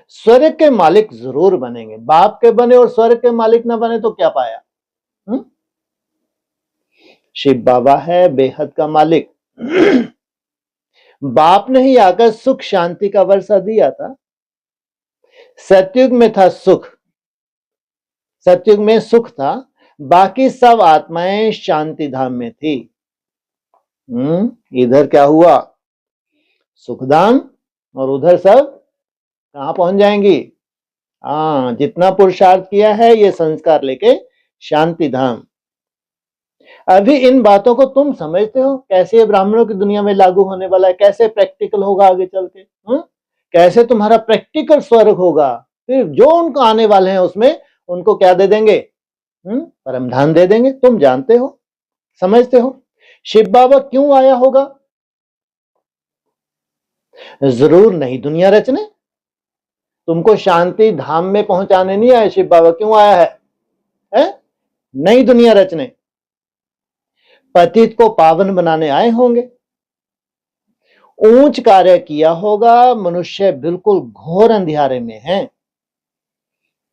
स्वर्ग के मालिक जरूर बनेंगे। बाप के बने और स्वर्ग के मालिक ना बने तो क्या पाया? शिव बाबा है बेहद का मालिक। बाप ने ही आकर सुख शांति का वर्षा दिया था। सतयुग में था सुख, सतयुग में सुख था, बाकी सब आत्माएं शांति धाम में थी। इधर क्या हुआ? सुखधाम, और उधर सब कहां पहुंच जाएंगी? हाँ, जितना पुरुषार्थ किया है ये संस्कार लेके शांति धाम। अभी इन बातों को तुम समझते हो कैसे ये ब्राह्मणों की दुनिया में लागू होने वाला है, कैसे प्रैक्टिकल होगा आगे चल के, कैसे तुम्हारा प्रैक्टिकल स्वर्ग होगा। फिर जो उनको आने वाले हैं उसमें उनको क्या दे देंगे? परमधान दे देंगे। तुम जानते हो, समझते हो शिव बाबा क्यों आया होगा? जरूर नई दुनिया रचने, तुमको शांति धाम में पहुंचाने नहीं आए। शिव बाबा क्यों आया है? नई दुनिया रचने, पतित को पावन बनाने आए होंगे। ऊंच कार्य किया होगा, मनुष्य बिल्कुल घोर अंधियारे में है।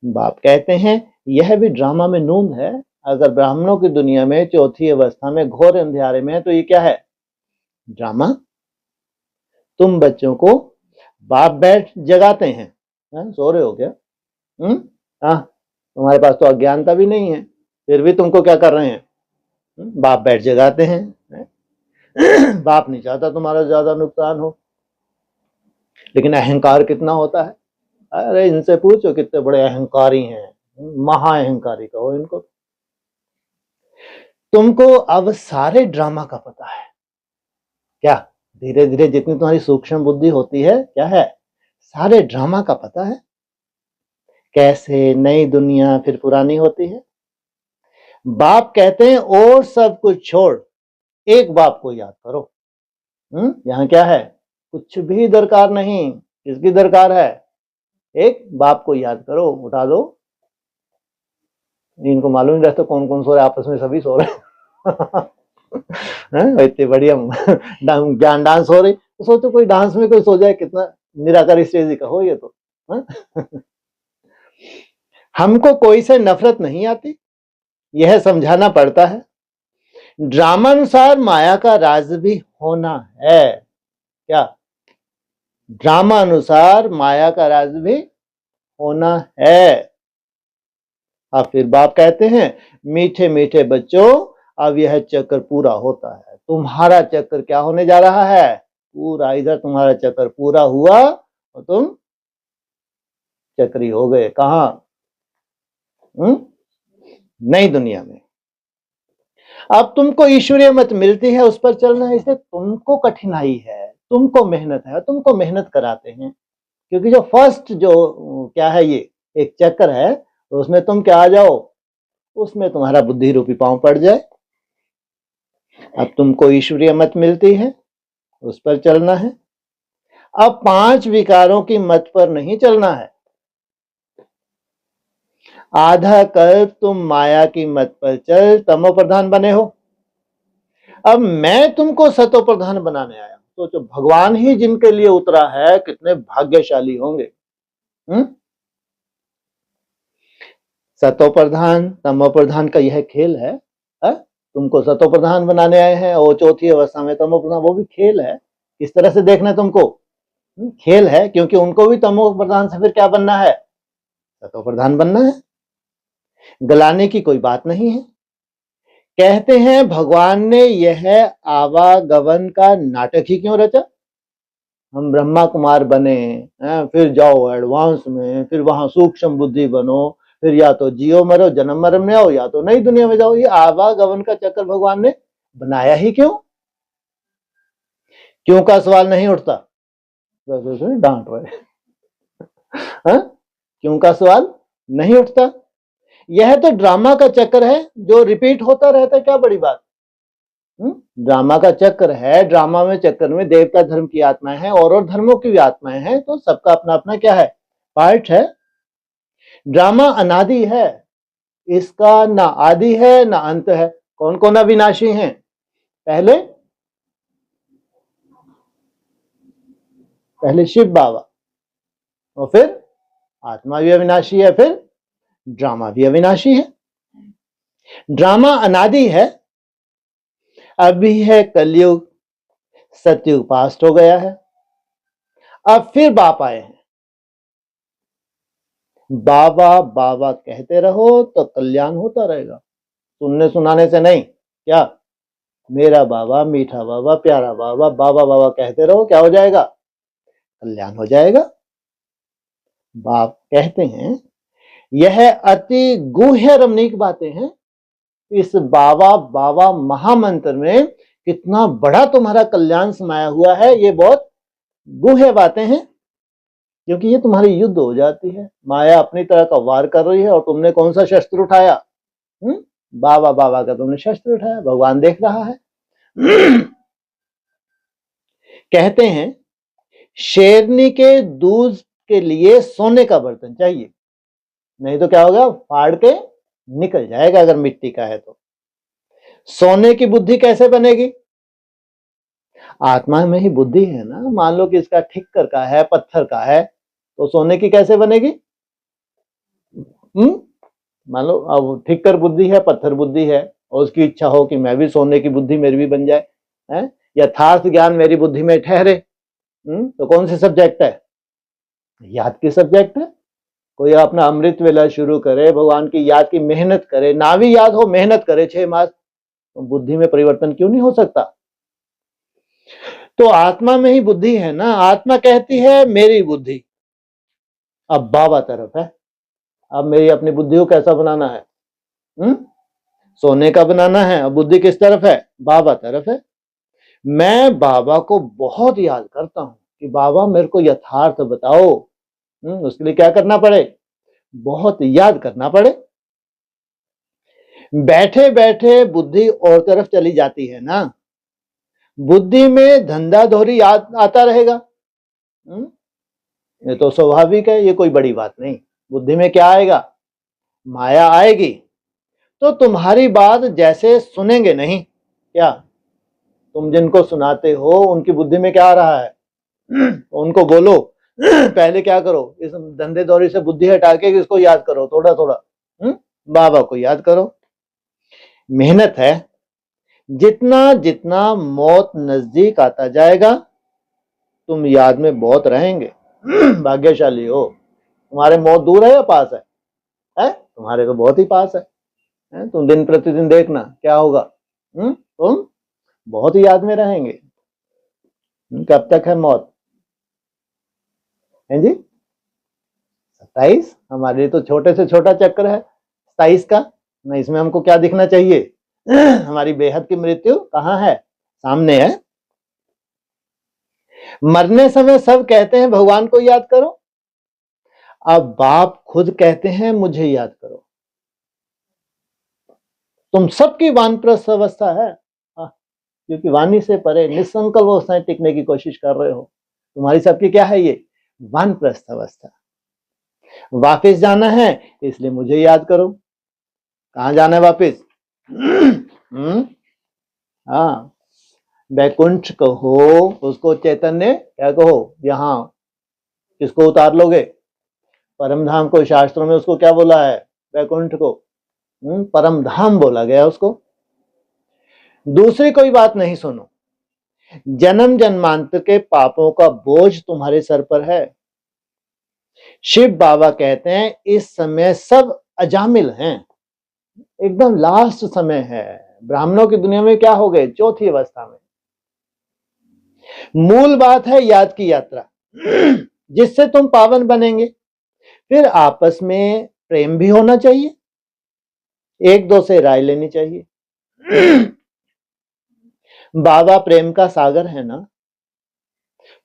बाप कहते हैं यह भी ड्रामा में नूंद है। अगर ब्राह्मणों की दुनिया में चौथी अवस्था में घोर अंधियारे में है तो ये क्या है? ड्रामा। तुम बच्चों को बाप बैठ जगाते हैं, सो रहे हो क्या? तुम्हारे पास तो अज्ञानता भी नहीं है, फिर भी तुमको क्या कर रहे हैं? बाप बैठ जगाते हैं। बाप नहीं चाहता तुम्हारा ज्यादा नुकसान हो, लेकिन अहंकार कितना होता है। अरे इनसे पूछो कितने बड़े अहंकारी हैं, महा अहंकारी कहो इनको। तुमको अब सारे ड्रामा का पता है क्या? धीरे धीरे जितनी तुम्हारी सूक्ष्म बुद्धि होती है, क्या है, सारे ड्रामा का पता है। कैसे नई दुनिया फिर पुरानी होती है। बाप कहते हैं और सब कुछ छोड़ एक बाप को याद करो। यहाँ क्या है? कुछ भी दरकार नहीं। किसकी दरकार है? एक बाप को याद करो। उठा दो, इनको मालूम नहीं रहता कौन कौन सो रहे, आपस में सभी सो रहे। इतनी बढ़िया ज्ञान डांस हो रही, तो सोचो कोई डांस में कोई सो जाए, कितना निराकारी स्टेज कहो ये तो। हमको कोई से नफरत नहीं आती, यह समझाना पड़ता है। ड्रामानुसार माया का राज भी होना है। क्या? ड्रामा अनुसार माया का राज भी होना है। अब फिर बाप कहते हैं मीठे मीठे बच्चों, अब यह चक्कर पूरा होता है। तुम्हारा चक्कर क्या होने जा रहा है? पूरा। इधर तुम्हारा चक्कर पूरा हुआ और तुम चक्री हो गए। कहां? नई दुनिया में। अब तुमको ईश्वरीय मत मिलती है, उस पर चलना है, इसलिए तुमको कठिनाई है, तुमको मेहनत है, तुमको मेहनत कराते हैं। क्योंकि जो फर्स्ट जो क्या है, ये एक चक्कर है, तो उसमें तुम क्या आ जाओ, उसमें तुम्हारा बुद्धि रूपी पांव पड़ जाए। अब तुमको ईश्वरीय मत मिलती है, उस पर चलना है। अब 5 विकारों की मत पर नहीं चलना है। आधा कल्प तुम माया की मत पर चल तमो प्रधान बने हो। अब मैं तुमको सतो प्रधान बनाने आया। तो जो भगवान ही जिनके लिए उतरा है, कितने भाग्यशाली होंगे। सतो प्रधान तमो प्रधान का यह खेल है। तुमको सतो प्रधान बनाने आए हैं और चौथी अवस्था में तमो प्रधान, वो भी खेल है। इस तरह से देखना तुमको, खेल है, क्योंकि उनको भी तमो प्रधान से फिर क्या बनना है? सतो प्रधान बनना है। गलाने की कोई बात नहीं है। कहते हैं भगवान ने यह आवागमन का नाटक ही क्यों रचा? हम ब्रह्मा कुमार बने, फिर जाओ एडवांस में, फिर वहां सूक्ष्म बुद्धि बनो, फिर या तो जियो मरो जन्म मरण में आओ, या तो नई दुनिया में जाओ। ये आवागमन का चक्कर भगवान ने बनाया ही क्यों? क्यों का सवाल नहीं उठता, डांट रहे हाँ? क्यों का सवाल नहीं उठता। यह तो ड्रामा का चक्कर है जो रिपीट होता रहता है, क्या बड़ी बात। ड्रामा का चक्र है, ड्रामा में चक्कर में देवता धर्म की आत्माएं हैं और धर्मों की भी आत्माएं हैं, तो सबका अपना अपना क्या है, पार्ट है। ड्रामा अनादि है, इसका ना आदि है ना अंत है। कौन कौन अविनाशी हैं? पहले शिव बाबा, और फिर आत्मा भी अविनाशी है, फिर ड्रामा भी अविनाशी है। ड्रामा अनादि है, अभी है कलयुग, सतयुग पास्ट हो गया है, अब फिर बाप आए हैं। बाबा बाबा कहते रहो तो कल्याण होता रहेगा, सुनने सुनाने से नहीं। क्या? मेरा बाबा, मीठा बाबा, प्यारा बाबा, बाबा बाबा कहते रहो, क्या हो जाएगा? कल्याण हो जाएगा। बाप कहते हैं यह अति गुह्य रमणीक बातें हैं। इस बाबा बाबा महामंत्र में कितना बड़ा तुम्हारा कल्याण समाया हुआ है, ये बहुत गुह्य बातें हैं, क्योंकि ये तुम्हारी युद्ध हो जाती है। माया अपनी तरह का वार कर रही है और तुमने कौन सा शस्त्र उठाया? बाबा बाबा का तुमने शस्त्र उठाया, भगवान देख रहा है। कहते हैं शेरनी के दूध के लिए सोने का बर्तन चाहिए, नहीं तो क्या होगा, फाड़ के निकल जाएगा अगर मिट्टी का है तो। सोने की बुद्धि कैसे बनेगी? आत्मा में ही बुद्धि है ना। मान लो कि इसका ठिक्कर का है, पत्थर का है, तो सोने की कैसे बनेगी? मान लो अब ठिक्कर बुद्धि है, पत्थर बुद्धि है, और उसकी इच्छा हो कि मैं भी सोने की बुद्धि मेरी भी बन जाए, है? यथार्थ ज्ञान मेरी बुद्धि में ठहरे, तो कौन सी सब्जेक्ट है? याद की सब्जेक्ट है। कोई अपना अमृत वेला शुरू करे, भगवान की याद की मेहनत करे, ना भी याद हो मेहनत करे 6 मास, तो बुद्धि में परिवर्तन क्यों नहीं हो सकता? तो आत्मा में ही बुद्धि है ना। आत्मा कहती है मेरी बुद्धि अब बाबा तरफ है, अब मेरी अपनी बुद्धि को कैसा बनाना है? सोने का बनाना है। अब बुद्धि किस तरफ है? बाबा तरफ है। मैं बाबा को बहुत याद करता हूं कि बाबा मेरे को यथार्थ बताओ। उसके लिए क्या करना पड़े? बहुत याद करना पड़े। बैठे बैठे बुद्धि और तरफ चली जाती है ना। बुद्धि में धंधा धोरी आता रहेगा, ये तो स्वाभाविक है, ये कोई बड़ी बात नहीं। बुद्धि में क्या आएगा? माया आएगी, तो तुम्हारी बात जैसे सुनेंगे नहीं। क्या तुम जिनको सुनाते हो उनकी बुद्धि में क्या आ रहा है? उनको बोलो पहले क्या करो, इस धंधे दौरी से बुद्धि हटा के इसको याद करो थोड़ा थोड़ा, बाबा को याद करो। मेहनत है। जितना जितना मौत नजदीक आता जाएगा तुम याद में बहुत रहेंगे। भाग्यशाली हो, तुम्हारे मौत दूर है या पास है? तुम्हारे तो बहुत ही पास है? तुम दिन प्रतिदिन देखना क्या होगा, तुम बहुत ही याद में रहेंगे। कब तक है मौत? है जी 27। हमारे लिए तो छोटे से छोटा चक्कर है 27 का ना। इसमें हमको क्या दिखना चाहिए? हमारी बेहद की मृत्यु कहाँ है? सामने है। मरने समय सब कहते हैं भगवान को याद करो, अब बाप खुद कहते हैं मुझे याद करो। तुम सबकी वानप्रस्थ अवस्था है, क्योंकि वाणी से परे निसंकल्प अवस्थाएं टिकने की कोशिश कर रहे हो। तुम्हारी सबकी क्या है? ये वानप्रस्थ अवस्था। वापिस जाना है इसलिए मुझे याद करो। कहां जाना है वापिस? हाँ, बैकुंठ कहो उसको, चैतन्य क्या कहो, यहां किसको उतार लोगे? परम धाम को। शास्त्रों में उसको क्या बोला है? बैकुंठ को परम धाम बोला गया उसको। दूसरी कोई बात नहीं सुनो। जन्म जन्मांतर के पापों का बोझ तुम्हारे सर पर है। शिव बाबा कहते हैं इस समय सब अजामिल हैं, एकदम लास्ट समय है। ब्राह्मणों की दुनिया में क्या हो गए? चौथी अवस्था में। मूल बात है याद की यात्रा, जिससे तुम पावन बनेंगे। फिर आपस में प्रेम भी होना चाहिए, एक दो से राय लेनी चाहिए। बाबा प्रेम का सागर है ना,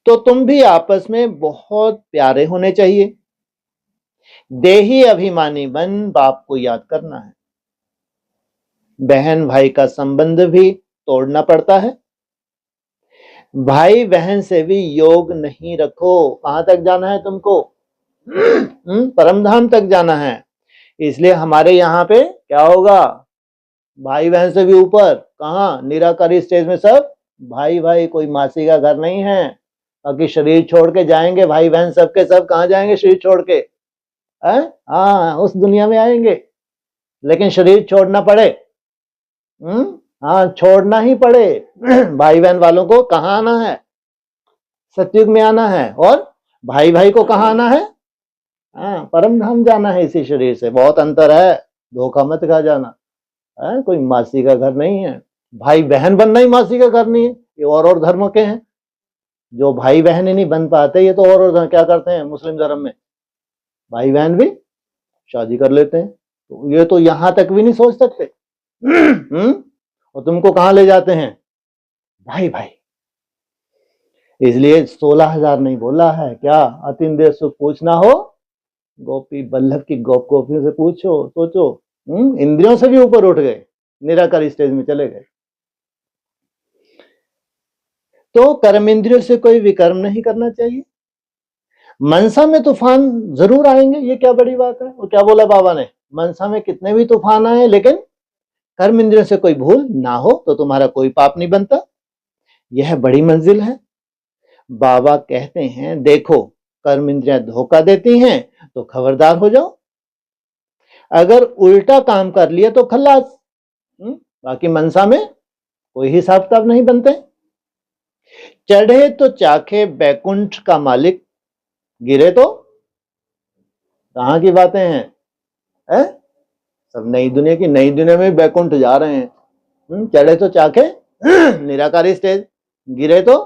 तो तुम भी आपस में बहुत प्यारे होने चाहिए। देही अभिमानी बन बाप को याद करना है। बहन भाई का संबंध भी तोड़ना पड़ता है। भाई बहन से भी योग नहीं रखो। कहां तक जाना है तुमको? परमधाम तक जाना है। इसलिए हमारे यहाँ पे क्या होगा? भाई बहन से भी ऊपर कहा? निराकारी स्टेज में सब भाई भाई, कोई मासी का घर नहीं है। बाकी शरीर छोड़ के जाएंगे भाई बहन सबके सब। कहाँ जाएंगे शरीर छोड़ के? हाँ, उस दुनिया में आएंगे, लेकिन शरीर छोड़ना पड़े। हाँ, छोड़ना ही पड़े। भाई बहन वालों को कहाँ आना है? सतयुग में आना है। और भाई भाई को कहाँ आना है? हाँ, परम धाम जाना है इसी शरीर से। बहुत अंतर है, धोखा मत खा जाना। कोई मासी का घर नहीं है। भाई बहन बनना ही मासी का घर नहीं है। ये और धर्मों के हैं जो भाई बहन ही नहीं बन पाते। ये तो और क्या करते हैं मुस्लिम धर्म में, भाई बहन भी शादी कर लेते हैं। तो ये तो यहां तक भी नहीं सोच सकते। और तुमको कहां ले जाते हैं? भाई भाई। इसलिए 16,000 नहीं बोला है क्या? अतिन देर सुख पूछना हो, गोपी बल्लभ की गोपियों से पूछो। सोचो, इंद्रियों से भी ऊपर उठ गए, निराकार स्टेज में चले गए। तो कर्म इंद्रियों से कोई विकर्म नहीं करना चाहिए। मनसा में तूफान जरूर आएंगे, ये क्या बड़ी बात है। वो क्या बोला बाबा ने? मनसा में कितने भी तूफान आए, लेकिन कर्म इंद्रियों से कोई भूल ना हो तो तुम्हारा कोई पाप नहीं बनता। यह बड़ी मंजिल है। बाबा कहते हैं देखो, कर्म इंद्रियां धोखा देती हैं तो खबरदार हो जाओ। अगर उल्टा काम कर लिया तो खल्लास। बाकी मनसा में कोई हिसाब किताब नहीं बनते। चढ़े तो चाखे बैकुंठ का मालिक, गिरे तो कहां की बातें हैं? सब नई दुनिया की। नई दुनिया में बैकुंठ जा रहे हैं। चढ़े तो चाखे निराकारी स्टेज, गिरे तो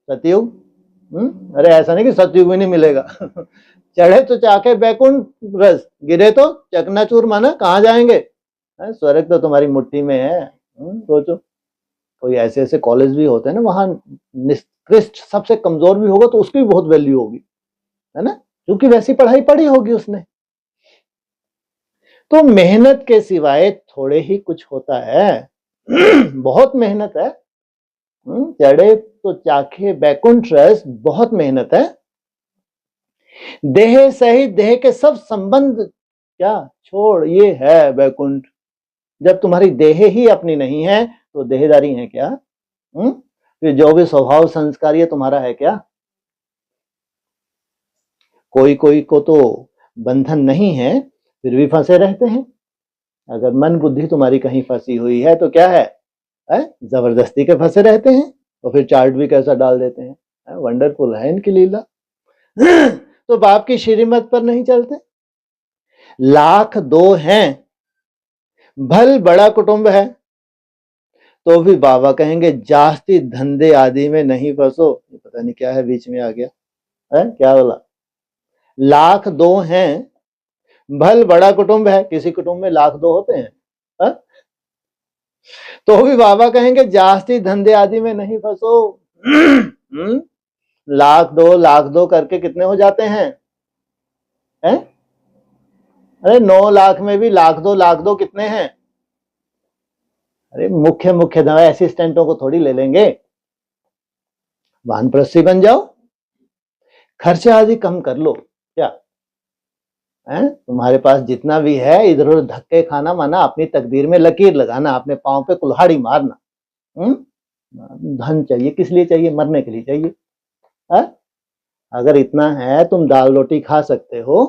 सतयुग। अरे ऐसा नहीं कि सतयुग भी नहीं मिलेगा। चढ़े तो चाके बैकुंठ रस, गिरे तो चकनाचूर। माना कहाँ जाएंगे? स्वर्ग तो तुम्हारी मुट्ठी में है। सोचो, कोई ऐसे ऐसे कॉलेज भी होते हैं ना, वहां निष्कृष्ट सबसे कमजोर भी होगा तो उसकी भी बहुत वैल्यू होगी, है ना, क्योंकि वैसी पढ़ाई पढ़ी होगी उसने। तो मेहनत के सिवाय थोड़े ही कुछ होता है। बहुत मेहनत है। चढ़े तो चाखे बैकुंठ रस, बहुत मेहनत है। देह सहित देह के सब संबंध क्या छोड़, ये है बैकुंठ। जब तुम्हारी देह ही अपनी नहीं है तो देहदारी है क्या? फिर जो भी स्वभाव संस्कार ये तुम्हारा है क्या? कोई कोई को तो बंधन नहीं है फिर भी फंसे रहते हैं। अगर मन बुद्धि तुम्हारी कहीं फंसी हुई है तो क्या है? जबरदस्ती के फंसे रहते हैं। तो फिर चार्ट भी कैसा डाल देते हैं। वंडरफुल है इनकी लीला। तो बाप की श्रीमत पर नहीं चलते। लाख दो हैं, भल बड़ा कुटुंब है, तो भी बाबा कहेंगे जास्ती धंधे आदि में नहीं फंसो। पता नहीं क्या है बीच में आ गया है, क्या बोला? लाख दो हैं, भल बड़ा कुटुंब है। किसी कुटुंब में लाख दो होते हैं, है? तो भी बाबा कहेंगे जास्ती धंधे आदि में नहीं फंसो। लाख दो करके कितने हो जाते हैं? अरे 9 लाख में भी लाख दो कितने हैं? अरे मुख्य दवा असिस्टेंटों को थोड़ी ले लेंगे। वानप्रस्थी बन जाओ, खर्चे आदि कम कर लो। क्या तुम्हारे पास जितना भी है इधर उधर धक्के खाना, माना अपनी तकदीर में लकीर लगाना, अपने पांव पे कुल्हाड़ी मारना। धन चाहिए किस लिए चाहिए? मरने के लिए चाहिए। अगर इतना है तुम दाल रोटी खा सकते हो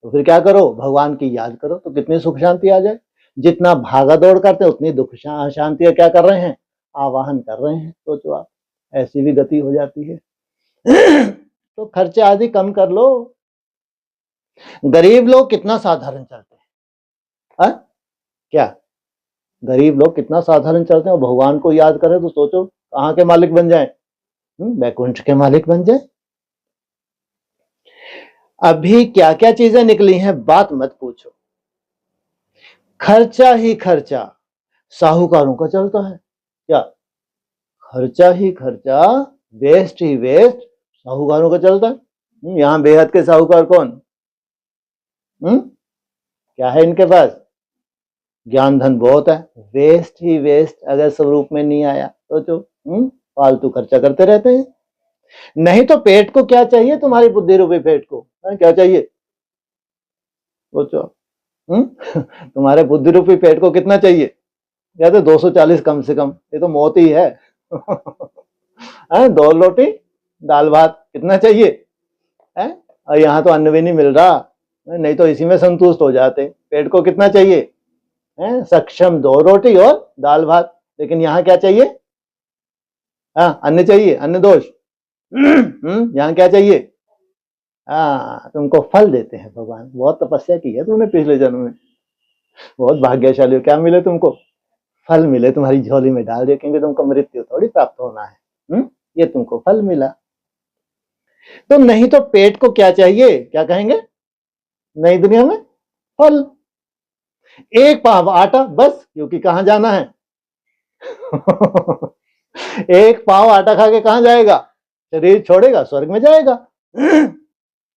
तो फिर क्या करो? भगवान की याद करो तो कितनी सुख शांति आ जाए। जितना भागा दौड़ करते उतनी दुख शांति क्या कर रहे हैं? आवाहन कर रहे हैं। सोचो आप, ऐसी भी गति हो जाती है। तो खर्चे आदि कम कर लो। गरीब लोग कितना साधारण चलते हैं। क्या गरीब लोग कितना साधारण चलते हैं और भगवान को याद करें तो सोचो कहाँ के मालिक बन जाए? बैकुंठ के मालिक बन जाए। अभी क्या क्या चीजें निकली हैं बात मत पूछो। खर्चा ही खर्चा साहूकारों का चलता है क्या? खर्चा ही खर्चा, वेस्ट ही वेस्ट साहूकारों का चलता है। यहाँ बेहद के साहूकार कौन? क्या है इनके पास? ज्ञान धन बहुत है, वेस्ट ही वेस्ट अगर स्वरूप में नहीं आया तो जो फालतू खर्चा करते रहते हैं। नहीं तो पेट को क्या चाहिए? तुम्हारी बुद्धि रूपी पेट को क्या चाहिए सोचो। तुम्हारे बुद्धि रूपी पेट को कितना चाहिए? या तो 240 कम से कम, ये तो मौत ही है। 2 रोटी दाल भात कितना चाहिए है? और यहाँ तो अन्न भी नहीं मिल रहा, नहीं तो इसी में संतुष्ट हो जाते। पेट को कितना चाहिए है? सक्षम 2 रोटी और दाल भात, लेकिन यहाँ क्या चाहिए? अन्न चाहिए, अन्न दोष। यहाँ क्या चाहिए? तुमको फल देते हैं भगवान, बहुत तपस्या की है तुमने पिछले जन्म में, बहुत भाग्यशाली हो। क्या मिले तुमको? फल मिले, तुम्हारी झोली में डाल दिया, क्योंकि तुमको मृत्यु थोड़ी प्राप्त होना है। ये तुमको फल मिला। तो नहीं तो पेट को क्या चाहिए? क्या कहेंगे नई दुनिया में? फल। 1 पाव आटा बस, क्योंकि कहां जाना है? 1 पाव आटा खा के कहां जाएगा? शरीर छोड़ेगा, स्वर्ग में जाएगा।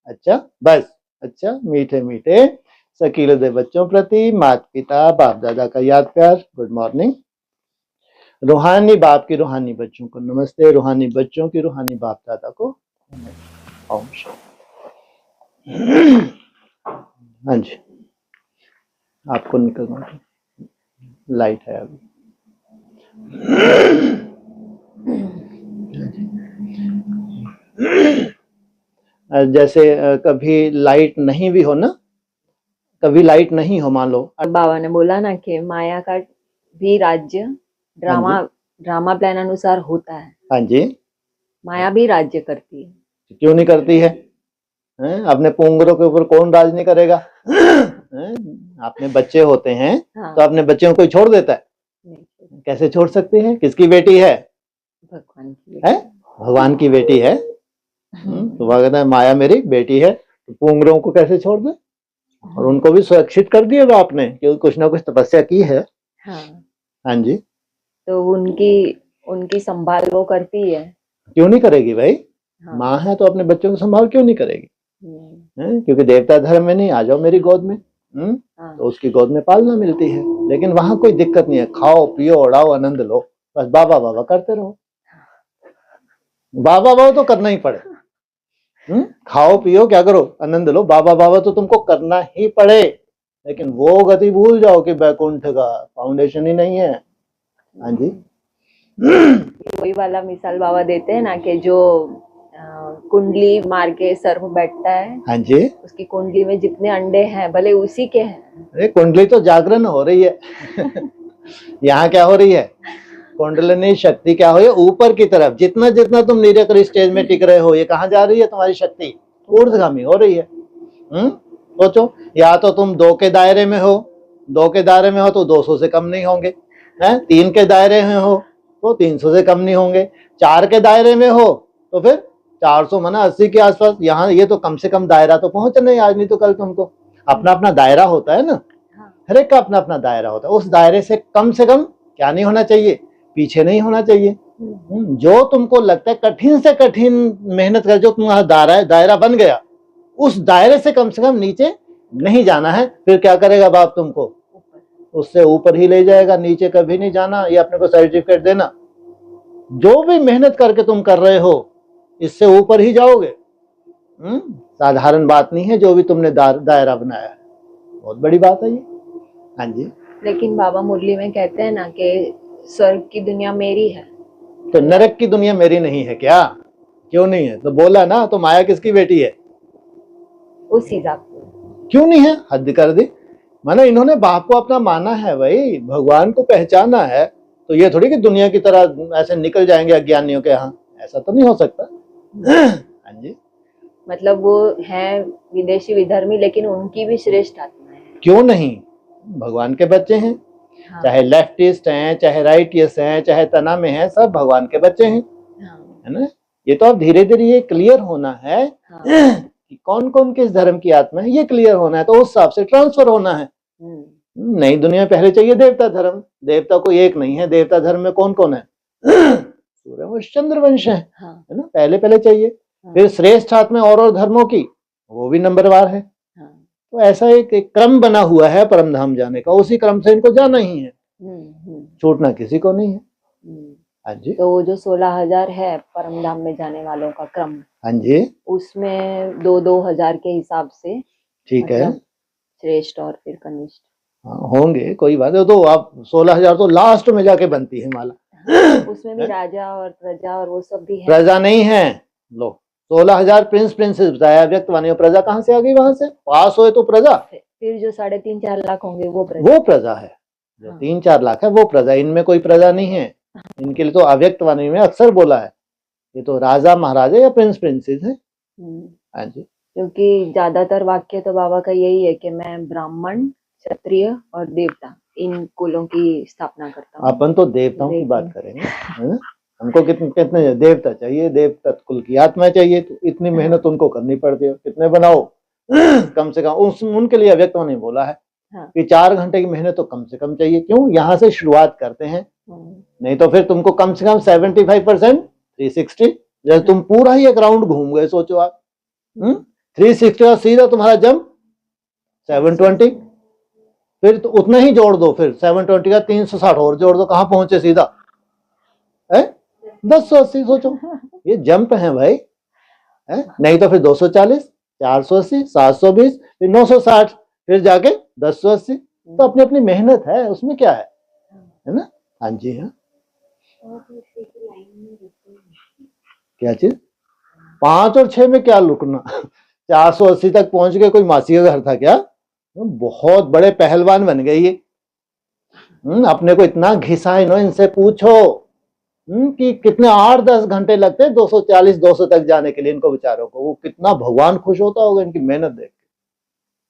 अच्छा बस। अच्छा, मीठे मीठे सकीले दे बच्चों प्रति माता पिता बाप दादा का याद प्यार, गुड मॉर्निंग। रूहानी बाप की रूहानी बच्चों को नमस्ते, रूहानी बच्चों की रूहानी बाप दादा को ओम शांति। हाँ जी, आपको निकलना, लाइट है अभी। जैसे कभी लाइट नहीं भी हो ना, कभी लाइट नहीं हो मान लो। बाबा ने बोला ना कि माया का भी राज्य ड्रामा प्लान अनुसार होता है। हाँ जी, माया भी राज्य करती है। क्यों नहीं करती है? अपने पुंगरों के ऊपर कौन राज नहीं करेगा? अपने बच्चे होते हैं तो अपने बच्चों को कोई छोड़ देता है? कैसे छोड़ सकते हैं? किसकी बेटी है? भगवान की है, भगवान की बेटी है। तो वह कहता है माया मेरी बेटी है, तो पुंगरों को कैसे छोड़ दे? और उनको भी सुरक्षित कर दिया आपने, क्योंकि कुछ ना कुछ तपस्या की है। हाँ जी, तो उनकी संभाल वो करती है। क्यों नहीं करेगी भाई? माँ है तो अपने बच्चों को संभाल क्यों नहीं करेगी? क्योंकि देवता धर्म में नहीं, आ जाओ मेरी गोद में। तो उसकी गोद में पालना मिलती है, लेकिन वहां कोई दिक्कत नहीं है। खाओ पियो उड़ाओ आनंद लो, बस बाबा बाबा करते रहो। बाबा बाबा तो करना ही पड़े। खाओ पियो क्या करो, आनंद लो, बाबा बाबा तो तुमको करना ही पड़े। लेकिन वो गति भूल जाओ कि बैकुंठ का फाउंडेशन ही नहीं है। हाँ जी, वही वाला मिसाल बाबा देते हैं ना कि जो कुंडली मार के सर में बैठता है, हाँ जी, उसकी कुंडली में जितने अंडे हैं भले उसी के हैं। अरे कुंडली तो जागरण हो रही है। यहाँ क्या हो रही है? कुंडलिनी शक्ति क्या हो रही है? ऊपर की तरफ। जितना जितना तुम निरकर स्टेज में टिक रहे हो, ये कहाँ जा रही है? तुम्हारी शक्ति ऊर्ध्वगामी हो रही है। सोचो, या तो तुम 2 के दायरे में हो, 2 के दायरे में हो तो 200 से कम नहीं होंगे, 3 के दायरे में हो तो 300 से कम नहीं होंगे, 4 के दायरे में हो तो फिर 400 माना 80 के आसपास। यहाँ ये तो कम से कम दायरा तो पहुंचना ही, आज नहीं तो कल तुमको। अपना अपना दायरा होता है ना, हर एक का अपना अपना दायरा होता है। उस दायरे से कम क्या नहीं होना चाहिए? पीछे नहीं होना चाहिए। जो तुमको लगता है कठिन से कठिन मेहनत कर, जो तुम्हारा दायरा बन गया, उस दायरे से कम नीचे नहीं जाना है। फिर क्या करेगा बाप? तुमको उससे ऊपर ही ले जाएगा, नीचे कभी नहीं जाना। ये अपने को सर्टिफिकेट देना, जो भी मेहनत करके तुम कर रहे हो इससे ऊपर ही जाओगे। साधारण बात नहीं है जो भी तुमने दायरा बनाया है, बहुत बड़ी बात है ये। हाँ जी, लेकिन बाबा मुरली में कहते हैं ना कि स्वर्ग की दुनिया मेरी है, तो नरक की दुनिया मेरी नहीं है क्या? क्यों नहीं है? तो बोला ना, तो माया किसकी बेटी है? उस हिसाब से क्यों नहीं है? हद कर दी। माना इन्होंने बाप को अपना माना है भाई, भगवान को पहचाना है, तो ये थोड़ी कि दुनिया की तरह ऐसे निकल जाएंगे अज्ञानियों के यहाँ, ऐसा तो नहीं हो सकता। हाँ जी, मतलब वो है विदेशी विधर्मी, लेकिन उनकी भी श्रेष्ठ आत्मा है। क्यों नहीं? भगवान के बच्चे हैं। चाहे लेफ्टिस्ट हैं, चाहे राइटिस्ट हैं, चाहे तना में हैं, सब भगवान के बच्चे हैं। है ना? ये तो अब धीरे धीरे ये क्लियर होना है कि कौन कौन किस धर्म की आत्मा है, ये क्लियर होना है, तो उस हिसाब से ट्रांसफर होना है। नई दुनिया में पहले चाहिए देवता धर्म, देवता कोई एक नहीं है, देवता धर्म में कौन कौन है? सूर्यवंश चंद्रवंश है ना, पहले पहले चाहिए। फिर श्रेष्ठ आत्मा और धर्मों की, वो भी नंबरवार है। तो ऐसा एक क्रम बना हुआ है परम धाम जाने का, उसी क्रम से इनको जाना ही है, छूटना किसी को नहीं है। हाँ जी। तो वो जो 16,000 है परम धाम में जाने वालों का क्रम, हाँ जी, उसमें 2-2 हजार के हिसाब से, ठीक है, श्रेष्ठ और फिर कनिष्ठ होंगे, कोई बात है। तो आप 16,000 तो लास्ट में जाके बनती है माला। उसमें भी राजा और प्रजा और वो सब भी है। प्रजा नहीं है, लो 16,000 प्रिंस प्रिंसेस बताया, व्यक्त वाणी, प्रजा कहाँ से आ गई? वहां से पास हुए तो प्रजा। फिर जो 3.5-4 लाख होंगे वो प्रजा है। जो 3-4 लाख है वो प्रजा, इनमें कोई प्रजा नहीं है। इनके लिए तो अव्यक्त वाणी में अक्सर बोला है, ये तो राजा महाराजा या प्रिंस प्रिंसेस है। हाँ जी, क्योंकि ज्यादातर वाक्य तो बाबा का यही है कि मैं ब्राह्मण, क्षत्रिय और देवता, इन कुलों की स्थापना करता हूँ। अपन तो देवताओं की बात करेंगे, है ना? हमको कितने देवता चाहिए, देवता कुल की आत्मा चाहिए, तो इतनी मेहनत उनको करनी पड़ती है। कितने बनाओ? कम से कम उनके लिए अव्यक्त वाणी बोला है कि 4 घंटे की मेहनत तो कम से कम चाहिए। क्यों? यहाँ से शुरुआत करते हैं, नहीं तो फिर तुमको कम से कम 75%, 360, जैसे तुम पूरा ही एक राउंड घूम गए, सोचो आप 360 और सीधा तुम्हारा जंप 720, फिर तो उतना ही जोड़ दो, फिर 720 का 360 और जोड़ दो, कहाँ पहुंचे सीधा? 1080। सोचो, ये जंप है भाई, है? नहीं तो फिर 240, 480, 720, फिर 960, फिर जाके 1080। तो अपनी अपनी मेहनत है, उसमें क्या है ना? हाँ जी, हाँ। क्या चीज? 5 और 6 में क्या रुकना? 480 तक पहुंच गए, कोई मासी का घर था क्या? बहुत बड़े पहलवान बन गए ये। अपने को इतना घिसा है ना, इनसे पूछो कि कितने 8-10 घंटे लगते हैं 240-200 तक जाने के लिए इनको बेचारों को। वो कितना भगवान खुश होता होगा इनकी मेहनत देख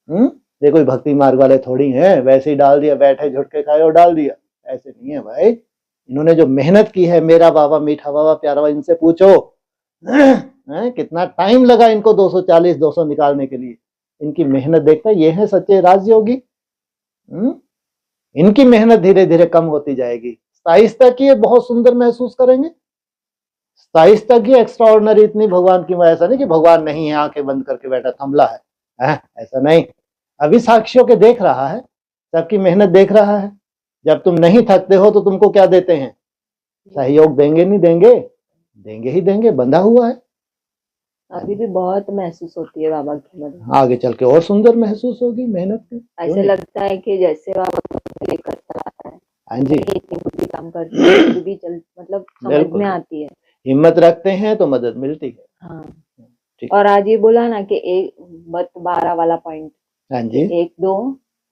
के। ये कोई भक्ति मार्ग वाले थोड़ी हैं, वैसे ही डाल दिया, बैठे झुटके खाए और डाल दिया, ऐसे नहीं है भाई। इन्होंने जो मेहनत की है, मेरा बाबा, मीठा बाबा, प्यारा बाबा, इनसे पूछो कितना टाइम लगा इनको 240-200 निकालने के लिए। इनकी मेहनत देखते, ये है सच्चे राजयोगी। इनकी मेहनत धीरे धीरे कम होती जाएगी, स्थायित्व की ये बहुत सुंदर महसूस करेंगे। स्थायित्व की एक्स्ट्रा ऑर्डिनरी इतनी भगवान की, ऐसा नहीं कि भगवान नहीं है, आंखें बंद करके बैठा थमला है, ऐसा नहीं। अभी साक्षियों के देख रहा है, सबकी मेहनत देख रहा है। जब तुम नहीं थकते हो तो तुमको क्या देते हैं? सहयोग देंगे, नहीं देंगे? देंगे ही देंगे, बंधा हुआ है। अभी भी बहुत महसूस होती है बाबा की मदद, आगे चल के और सुंदर महसूस होगी मेहनत की। ऐसे लगता है कि जैसे बाबा लेकर चलाता है। हाँ जी, इतनी बुद्धि काम करती है, फिर भी चल, मतलब समझ में आती है। हिम्मत रखते हैं तो मदद मिलती है। हाँ, और आज ये बोला ना कि 12 वाला पॉइंट, हाँ जी, 1-2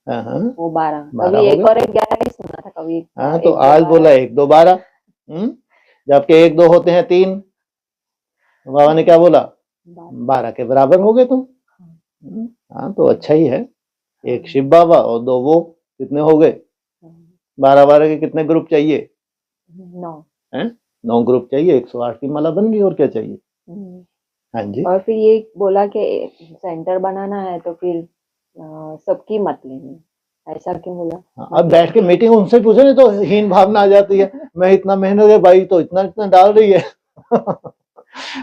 वो 12, कभी 1 और 11 नहीं सुना था कभी। हाँ, तो आज बोला 1-2-12, जबकि 1-2 होते हैं 3। बाबा ने क्या बोला? 12 के बराबर हो गए तुम। हाँ, तो अच्छा ही है। 1 शिव बाबा और 2 वो, कितने हो गए? 12-12 के कितने ग्रुप चाहिए? 9 ग्रुप चाहिए, 108 की माला बन गई, और क्या चाहिए? हाँ जी। और फिर ये बोला कि सेंटर बनाना है तो फिर सबकी मत लेनी, ऐसा क्यों बोला? अब बैठ के मीटिंग उनसे पूछे नहीं तो हीन भावना आ जाती है, मैं इतना मेहनत है, भाई तो इतना डाल रही है।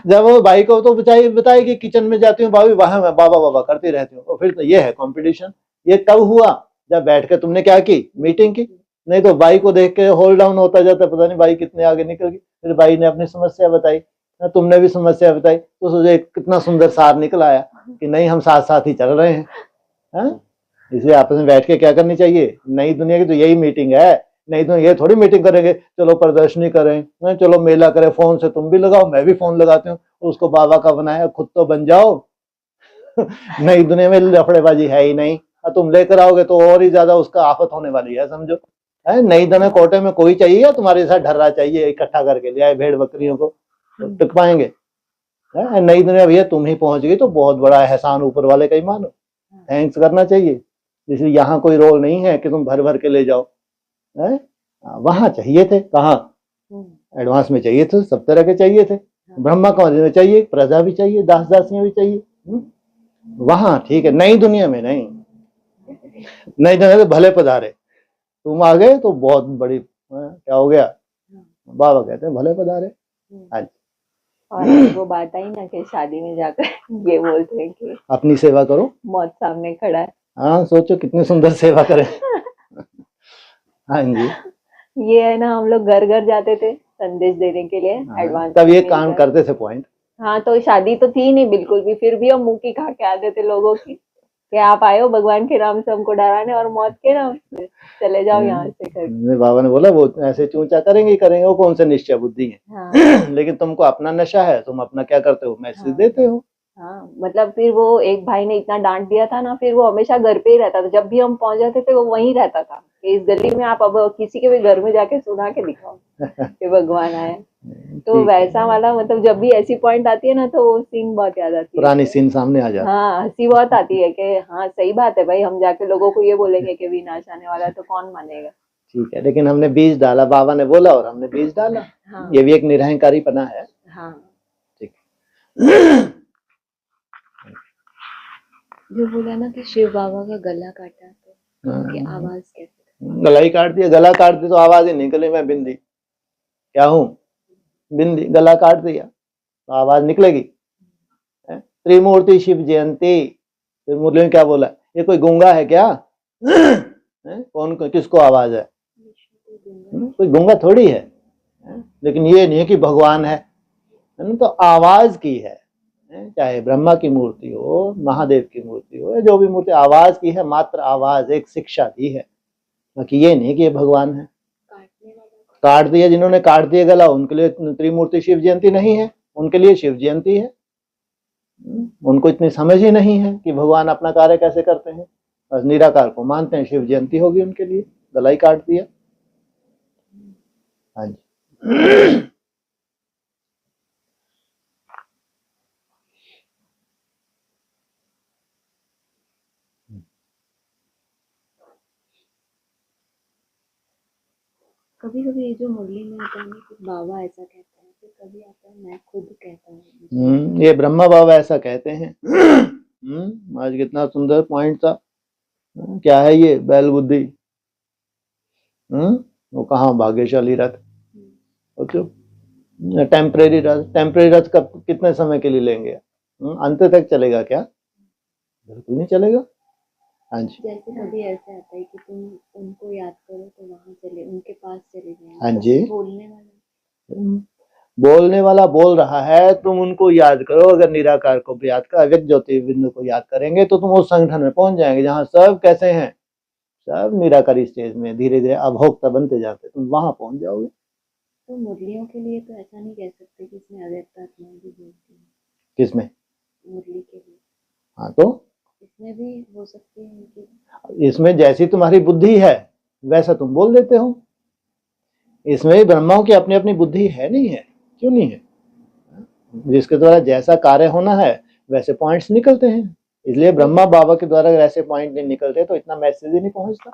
जब वो भाई को तो बताएगी किचन में जाती हूँ भाभी, वहां मैं बाबा बाबा करती रहती हूँ, और फिर तो ये है कंपटीशन। ये कब हुआ? जब बैठ के तुमने क्या की? मीटिंग की। नहीं तो भाई को देख के होल्ड डाउन होता जाता, पता नहीं भाई कितने आगे निकल गई। फिर भाई ने अपनी समस्या बताई, तुमने भी समस्या बताई, तो सोचे कितना सुंदर सार निकल आया कि नहीं, हम साथ साथ ही चल रहे हैं। इसलिए आपस में बैठ के क्या करनी चाहिए? नई दुनिया की तो यही मीटिंग है। नहीं तो ये थोड़ी मीटिंग करेंगे, चलो प्रदर्शनी करें, चलो मेला करें, फोन से तुम भी लगाओ, मैं भी फोन लगाती हूँ, उसको बाबा का बनाया, खुद तो बन जाओ। नई दुनिया में लफड़ेबाजी है ही नहीं, तुम लेकर आओगे तो और ही ज्यादा उसका आफत होने वाली है, समझो। नई दुनिया कोटे में कोई चाहिए या तुम्हारे साथ ढर्रा चाहिए इकट्ठा करके ले आए भेड़ बकरियों को, टिक पाएंगे? नई दुनिया भैया तुम ही पहुंच गई तो बहुत बड़ा एहसान ऊपर वाले का ही मानो, थैंक्स करना चाहिए। इसलिए यहाँ कोई रोल नहीं है कि तुम भर भर के ले जाओ, वहां चाहिए थे, कहाँ एडवांस में चाहिए थे, सब तरह के चाहिए थे। ब्रह्मा का में चाहिए, प्रजा भी चाहिए, दास दासियां भी चाहिए। वहां ठीक है, नई दुनिया में नहीं। नई दुनिया में भले पधारे, तुम आ गए तो बहुत बड़ी क्या हो गया, बाबा कहते हैं भले पधारे। आज और आज वो बात आई ना कि शादी में जाकर ये बोलते हैं कि अपनी सेवा करो, मौत सामने खड़ा है। हाँ सोचो कितनी सुंदर सेवा करें। हाँ जी, ये है ना, हम लोग घर घर जाते थे संदेश देने के लिए एडवांस। तब ये काम करते थे पॉइंट। हाँ, तो शादी तो थी नहीं बिल्कुल भी, फिर भी हम मुंह की खा के आते थे लोगों की कि आप आए हो भगवान के नाम से हमको डराने और मौत के नाम से, चले जाओ यहाँ से करके। बाबा ने बोला वो ऐसे चूंचा करेंगे करेंगे, वो कौन से निश्चय बुद्धि है। हाँ। लेकिन तुमको अपना नशा है, तुम अपना क्या करते हो, मैसेज हाँ। देते हो। हाँ, मतलब फिर वो एक भाई ने इतना डांट दिया था ना, फिर वो हमेशा घर पे ही रहता था, जब भी हम पहुंच जाते थे वो वहीं रहता था कि इस गली में आप अब किसी के भी घर में जाके सुना के दिखाओ कि भगवान आए। तो वैसा वाला, मतलब जब भी ऐसी पॉइंट आती है ना तो वो सीन बहुत याद आती है, पुरानी सीन सामने आ जाती है। हाँ, हंसी बहुत आती है कि हाँ सही बात है भाई, हम जाके लोगों को ये बोलेंगे कि विनाश आने वाला है तो कौन मानेगा। ठीक है, लेकिन हमने बीज डाला, बाबा ने बोला और हमने बीज डाला। हाँ। ये भी एक निरहंकारी पना है। हाँ। ठीक। जो बोला ना कि शिव बाबा का गला काटा तो उनकी आवाज कैसे, गला ही काट दिया, गला काट दिया तो आवाज ही निकली, मैं बिंदी क्या हूँ, बिंदी, गला काट दिया तो आवाज निकलेगी। त्रिमूर्ति शिव जयंती, फिर मुरली ने क्या बोला, ये कोई गूंगा है क्या? कौन किसको आवाज है? कोई गूंगा थोड़ी है। लेकिन ये नहीं है कि भगवान है ना, तो आवाज की है। चाहे ब्रह्मा की मूर्ति हो, महादेव की मूर्ति हो, जो भी मूर्ति, आवाज की है, मात्र आवाज, एक शिक्षा दी है। बाकी ये नहीं कि ये भगवान है। काट दिया, जिन्होंने काट दिया गला उनके लिए त्रिमूर्ति शिव जयंती नहीं है, उनके लिए शिव जयंती है। उनको इतनी समझ ही नहीं है कि भगवान अपना कार्य कैसे करते हैं, बस निराकार को मानते हैं, शिव जयंती होगी उनके लिए, गला ही काट दिया। हाँ जी। कभी कभी ये जो मुरली में आता है ना कि बाबा ऐसा कहता है, फिर कभी आता है मैं खुद कहता हूँ, ये ब्रह्मा बाबा ऐसा कहते हैं। आज कितना सुंदर पॉइंट था। क्या है ये बैल बुद्धि, वो कहाँ भाग्यशाली रथ, सोचो, टेम्परेरी रथ, टेम्परेरी रथ कब कितने समय के लिए लेंगे, अंत तक चलेगा क्या? बिल्कुल नहीं चलेगा। हाँ जी, जैसे कभी ऐसे आता है कि तुम उनको याद करो तो वहां चले, उनके पास चले जाए। हाँ जी, बोलने वाला बोल रहा है, तुम उनको याद करो। अगर निराकार को भी याद कर, अव्यक्त ज्योति बिंदु को याद करेंगे तो तुम उस संगठन में पहुंच जाएंगे जहां सब कैसे हैं, सब निराकारी स्टेज में धीरे धीरे अभोक्ता बनते जाते, तुम वहां पहुंच जाओगे। तो मुरलियों के लिए तो ऐसा नहीं कह सकते कि इसमें अव्यक्त आत्माएं भी बोलती हैं। किसमें? मुरली के लिए। हाँ, तो इसमें भी हो सकती है कि इसमें जैसी तुम्हारी बुद्धि है वैसा तुम बोल देते हो। इसमें भी ब्रह्माओं की अपनी अपनी बुद्धि है, नहीं है? क्यों नहीं है? जिसके द्वारा जैसा कार्य होना है वैसे पॉइंट्स निकलते हैं। इसलिए ब्रह्मा बाबा के द्वारा अगर ऐसे पॉइंट नहीं निकलते तो इतना मैसेज ही नहीं पहुंचता।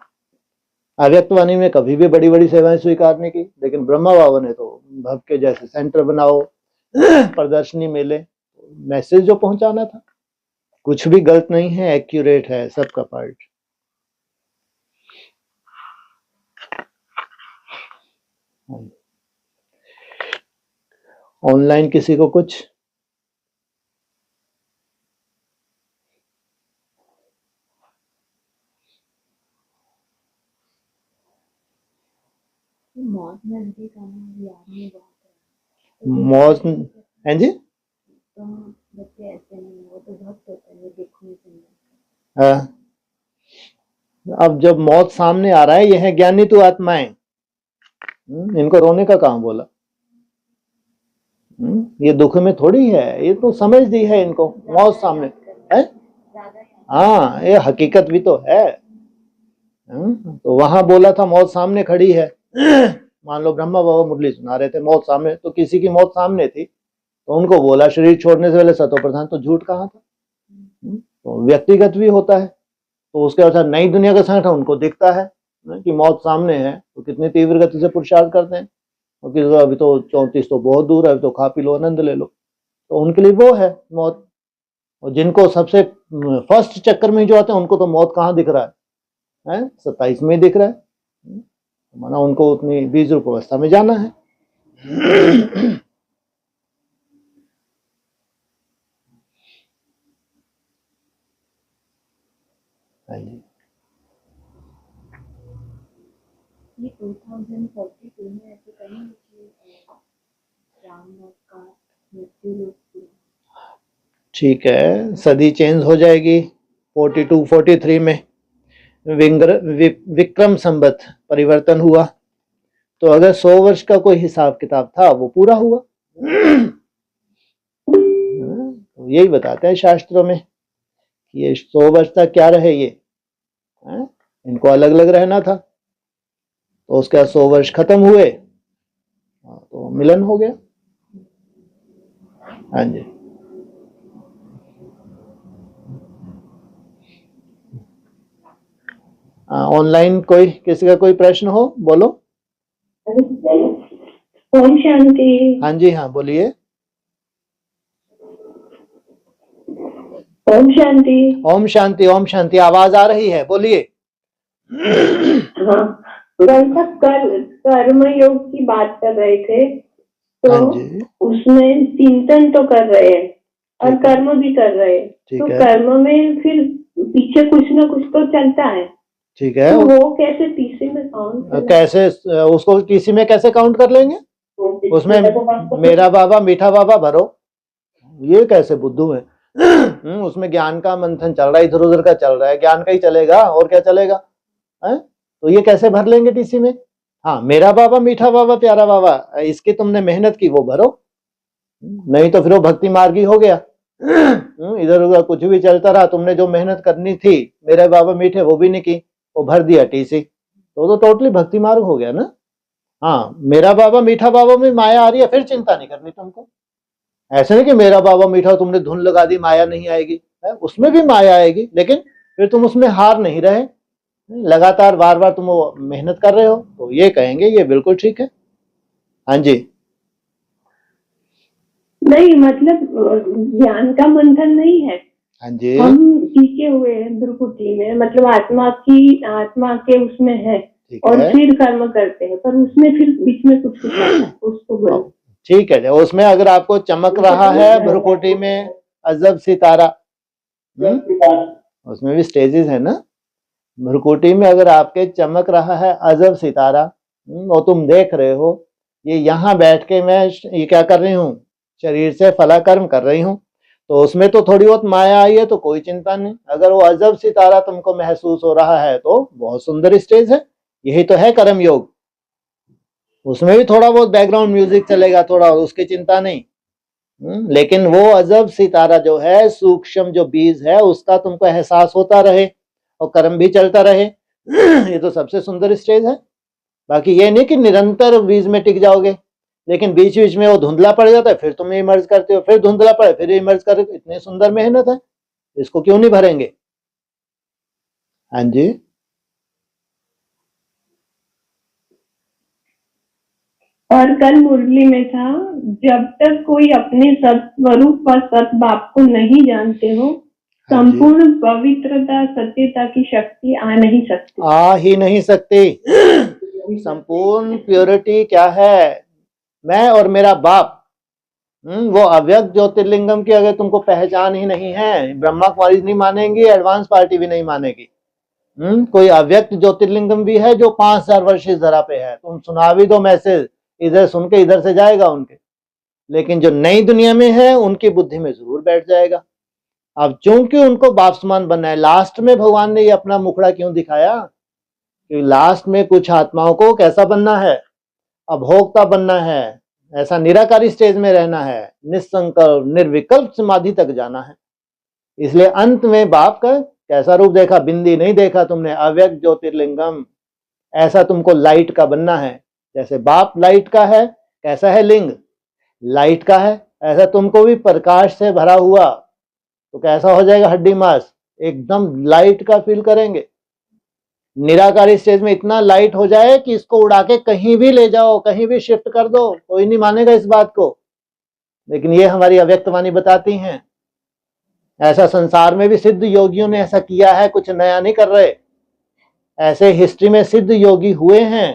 अव्यक्त वाणी में कभी भी बड़ी बड़ी सेवाएं स्वीकार नहीं की, लेकिन ब्रह्मा बाबा ने तो भव के जैसे सेंटर बनाओ, प्रदर्शनी मेले, मैसेज जो पहुंचाना था, कुछ भी गलत नहीं है, एक्यूरेट है सबका पार्ट। ऑनलाइन किसी को कुछ? मौत में भी काम याद नहीं बहुत मौज हैं जी, तो बच्चे ऐसे नहीं, वो तो भक्त होता है, देखने से। हाँ। अब जब मौत सामने आ रहा है, ये है ज्ञानी तो आत्माएं, इनको रोने का काम बोला। ये दुख में थोड़ी है, ये तो समझ दी है इनको, मौत सामने है। हाँ, ये हकीकत भी तो है। तो वहां बोला था मौत सामने खड़ी है। मान लो ब्रह्मा बाबा मुरली सुना रहे थे, मौत सामने, तो किसी की मौत सामने थी तो उनको बोला शरीर छोड़ने से पहले सतो प्रधान, तो झूठ कहाँ था? तो व्यक्तिगत भी होता है, तो उसके अनुसार नई दुनिया का संगठन उनको दिखता है कि मौत सामने है, तो कितनी तीव्र गति से पुरुषार्थ करते हैं, और अभी तो 34 तो बहुत दूर है, अभी तो खा पी लो, आनंद ले लो, तो उनके लिए वो है मौत। और जिनको सबसे फर्स्ट चक्कर में जो आते हैं उनको तो मौत कहाँ दिख रहा है, 27 में दिख रहा है। माना उनको उतनी 20 रूप अवस्था में जाना है। हाँ जी, ये 2042 में ऐसे कहीं राम का मृत्यु लोग। ठीक है, सदी चेंज हो जाएगी 42 43 में विक्रम संवत परिवर्तन हुआ, तो अगर 100 वर्ष का कोई हिसाब किताब था वो पूरा हुआ। तो यही बताते हैं शास्त्रों में कि ये 100 वर्ष तक क्या रहे, ये इनको अलग अलग रहना था, तो उसके बाद 100 वर्ष खत्म हुए तो मिलन हो गया। हाँ जी, ऑनलाइन कोई किसी का कोई प्रश्न हो बोलो। ओम शांति। हाँ जी, हाँ बोलिए। ओम शांति। ओम शांति, ओम शांति, आवाज आ रही है, बोलिए। हाँ, कर्म योग की बात कर रहे थे, तो हाँ जी, उसमें चिंतन तो कर रहे हैं और कर्म भी कर रहे हैं, तो कर्म में फिर पीछे कुछ ना कुछ तो चलता है। ठीक है, तो वो कैसे टीसी में काउंट, कैसे उसको टीसी में कैसे काउंट कर लेंगे? उसमें मेरा बाबा मीठा बाबा भरो, ये कैसे बुद्धू है? उसमें ज्ञान का मंथन चल रहा है, इधर उधर का चल रहा है, ज्ञान का ही चलेगा और क्या चलेगा है? तो ये कैसे भर लेंगे टीसी में? हाँ, मेरा बाबा मीठा बाबा प्यारा बाबा, इसकी तुमने मेहनत की वो भरो, नहीं तो फिर वो भक्ति मार्गी हो गया। इधर उधर कुछ भी चलता रहा, तुमने जो मेहनत करनी थी मेरे बाबा मीठे वो भी नहीं की, वो भर दिया टीसी, तो टोटली भक्ति मार्ग हो गया ना। हाँ, मेरा बाबा मीठा बाबा में माया आ रही है, फिर चिंता नहीं करनी तुमको। ऐसे नहीं कि मेरा बाबा मीठा तुमने धुन लगा दी माया नहीं आएगी, उसमें भी माया आएगी, लेकिन फिर तुम उसमें हार नहीं रहे, लगातार बार बार तुम वो मेहनत कर रहे हो, तो ये कहेंगे ये बिल्कुल ठीक है। हाँ जी, नहीं मतलब ज्ञान का मंथन नहीं है। हाँ जी, हम टीके हुए हैं ध्रुकुटी में, मतलब आत्मा के उसमें है और फिर कर्म करते हैं, पर उसमें फिर बीच में कुछ उसको बोलो। ठीक है, उसमें अगर आपको चमक रहा है भ्रुकुटी में अजब सितारा, उसमें भी स्टेजेस है ना, भ्रुकुटी में अगर आपके चमक रहा है अजब सितारा और तुम देख रहे हो, ये यहाँ बैठ के मैं ये क्या कर रही हूँ, शरीर से फलाकर्म कर रही हूँ, तो उसमें तो थोड़ी बहुत माया आई है तो कोई चिंता नहीं। अगर वो अजब सितारा तुमको महसूस हो रहा है तो बहुत सुंदर स्टेज है, यही तो है कर्म योग। उसमें भी थोड़ा बहुत बैकग्राउंड म्यूजिक चलेगा, थोड़ा, उसकी चिंता नहीं, लेकिन वो अजब सितारा जो है, सूक्ष्म जो बीज है, उसका तुमको एहसास होता रहे और कर्म भी चलता रहे, ये तो सबसे सुंदर स्टेज है। बाकी ये नहीं कि निरंतर बीज में टिक जाओगे, लेकिन बीच बीच में वो धुंधला पड़ जाता है, फिर तुम इमर्ज करते हो, फिर धुंधला पड़े फिर इमर्ज कर, इतनी सुंदर मेहनत है, इसको क्यों नहीं भरेंगे? हाँ जी, और कल मुरली में था, जब तक कोई अपने सत्स्वरूप व सतबाप को नहीं जानते हो, संपूर्ण पवित्रता सत्यता की शक्ति आ नहीं सकती। आ ही नहीं सकती। संपूर्ण प्योरिटी क्या है? मैं और मेरा बाप, वो अव्यक्त ज्योतिर्लिंगम की अगर तुमको पहचान ही नहीं है, ब्रह्मा कुमारी नहीं मानेंगी, एडवांस पार्टी भी नहीं मानेगी। कोई अव्यक्त ज्योतिर्लिंगम भी है जो 5000 वर्ष इस धरा पे है, तुम सुना भी दो मैसेज, इधर सुन के इधर से जाएगा उनके, लेकिन जो नई दुनिया में है उनकी बुद्धि में जरूर बैठ जाएगा। अब चूंकि उनको बाप समान बनना है, लास्ट में भगवान ने ये अपना मुखड़ा क्यों दिखाया कि लास्ट में कुछ आत्माओं को कैसा बनना है, अभोक्ता बनना है, ऐसा निराकारी स्टेज में रहना है, निसंकल्प निर्विकल्प समाधि तक जाना है। इसलिए अंत में बाप का कैसा रूप देखा? बिंदी नहीं देखा तुमने, अव्यक्त ज्योतिर्लिंगम, ऐसा तुमको लाइट का बनना है। जैसे बाप लाइट का है, कैसा है लिंग? लाइट का है, ऐसा तुमको भी प्रकाश से भरा हुआ, तो कैसा हो जाएगा? हड्डी मांस, एकदम लाइट का फील करेंगे। निराकारी स्टेज में इतना लाइट हो जाए कि इसको उड़ा के कहीं भी ले जाओ, कहीं भी शिफ्ट कर दो, कोई नहीं मानेगा इस बात को, लेकिन ये हमारी अव्यक्त वाणी बताती हैं। ऐसा संसार में भी सिद्ध योगियों ने ऐसा किया है, कुछ नया नहीं कर रहे। ऐसे हिस्ट्री में सिद्ध योगी हुए हैं,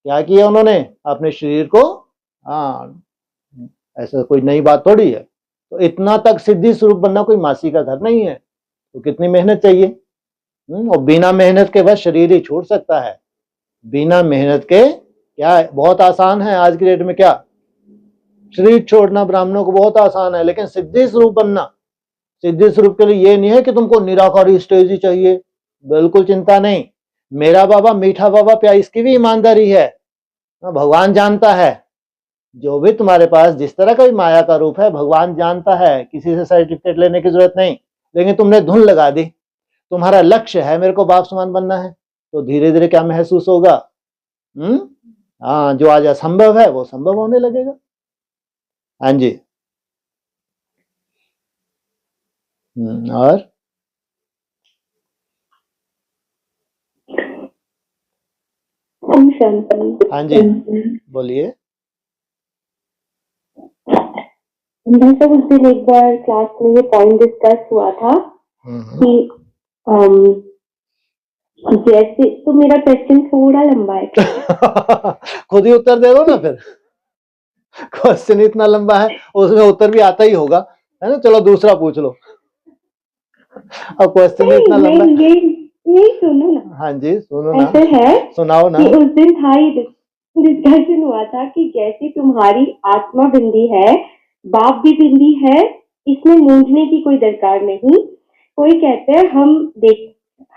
क्या किया उन्होंने? अपने शरीर को, हाँ, ऐसा कोई नई बात थोड़ी है। तो इतना तक सिद्धि स्वरूप बनना कोई मासी का घर नहीं है, तो कितनी मेहनत चाहिए। और बिना मेहनत के बस शरीर ही छूट सकता है। बिना मेहनत के क्या है, बहुत आसान है आज की डेट में। क्या शरीर छोड़ना ब्राह्मणों को बहुत आसान है, लेकिन सिद्धि स्वरूप बनना, सिद्धि स्वरूप के लिए ये नहीं है कि तुमको निराकारी स्टेज ही चाहिए, बिल्कुल चिंता नहीं। मेरा बाबा मीठा बाबा प्या, इसकी भी ईमानदारी है। भगवान जानता है जो भी तुम्हारे पास जिस तरह का भी माया का रूप है, भगवान जानता है, किसी से सर्टिफिकेट लेने की जरूरत नहीं। लेकिन तुमने धुन लगा दी, तुम्हारा लक्ष्य है मेरे को बाप समान बनना है, तो धीरे धीरे क्या महसूस होगा? हाँ, जो आज असंभव है वो संभव होने लगेगा। हाँ जी। और हाँ जी, बोलिए। जैसे उस दिन एक बार क्लास में ये पॉइंट डिस्कस हुआ था कि जैसे, तो मेरा क्वेश्चन थोड़ा लंबा है। खुद ही उत्तर दे दो ना फिर। क्वेश्चन इतना लंबा है, उसमें उत्तर भी आता ही होगा, है ना। चलो दूसरा पूछ लो। अब क्वेश्चन इतना लंबा है। यही सुनो ना। हाँ जी, सुनो ना। ऐसे है, सुनाओ ना। कि उस दिन था ही डिस्कशन हुआ था कि जैसी तुम्हारी आत्मा बिंदी है, बाप भी बिंदी है, इसमें मूंझने की कोई दरकार नहीं। कोई कहते हैं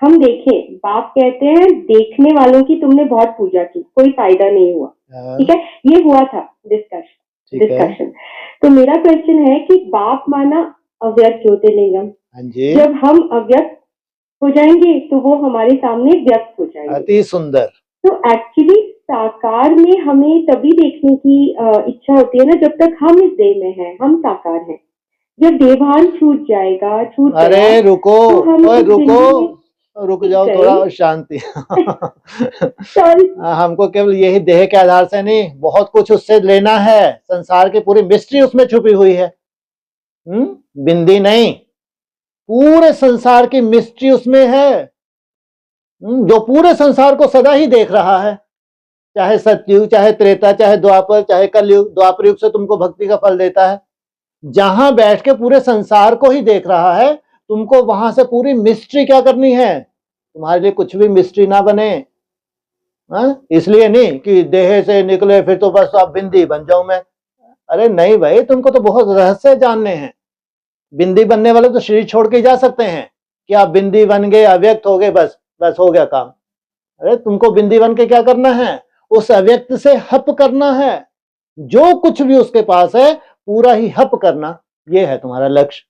हम देखे, बाप कहते हैं देखने वालों की तुमने बहुत पूजा की, कोई फायदा नहीं हुआ। ठीक है, ये हुआ था डिस्कशन। तो मेरा क्वेश्चन है कि बाप माना अव्यक्त ज्योतिर्लिंगम, जब हम अव्यक्त हो जाएंगे तो वो हमारे सामने व्यक्त हो जाएंगे। अति सुंदर। तो एक्चुअली साकार में हमें तभी देखने की इच्छा होती है ना, जब तक हम इस देह में हैं, हम साकार हैं। जब देवभान छूट जाएगा, अरे रुको, रुक जाओ थोड़ा, शांति। हमको केवल यही देह के आधार से नहीं, बहुत कुछ उससे लेना है। संसार की पूरी मिस्ट्री उसमें छुपी हुई है। बिंदी नहीं, पूरे संसार की मिस्ट्री उसमें है, जो पूरे संसार को सदा ही देख रहा है। चाहे सतयुग, चाहे त्रेता, चाहे द्वापर, चाहे कलयुग। द्वापर युग से तुमको भक्ति का फल देता है। जहां बैठ के पूरे संसार को ही देख रहा है, तुमको वहां से पूरी मिस्ट्री क्या करनी है। तुम्हारे लिए कुछ भी मिस्ट्री ना बने। इसलिए नहीं कि देह से निकले फिर तो बस अब बिंदी बन जाऊं मैं। अरे नहीं भाई, तुमको तो बहुत रहस्य जानने हैं। बिंदी बनने वाले तो शरीर छोड़ के जा सकते हैं कि आप बिंदी बन गए, अव्यक्त हो गए, बस हो गया काम। अरे तुमको बिंदी बन के क्या करना है? उस अव्यक्त से हप करना है। जो कुछ भी उसके पास है पूरा ही हप करना, ये है तुम्हारा लक्ष्य।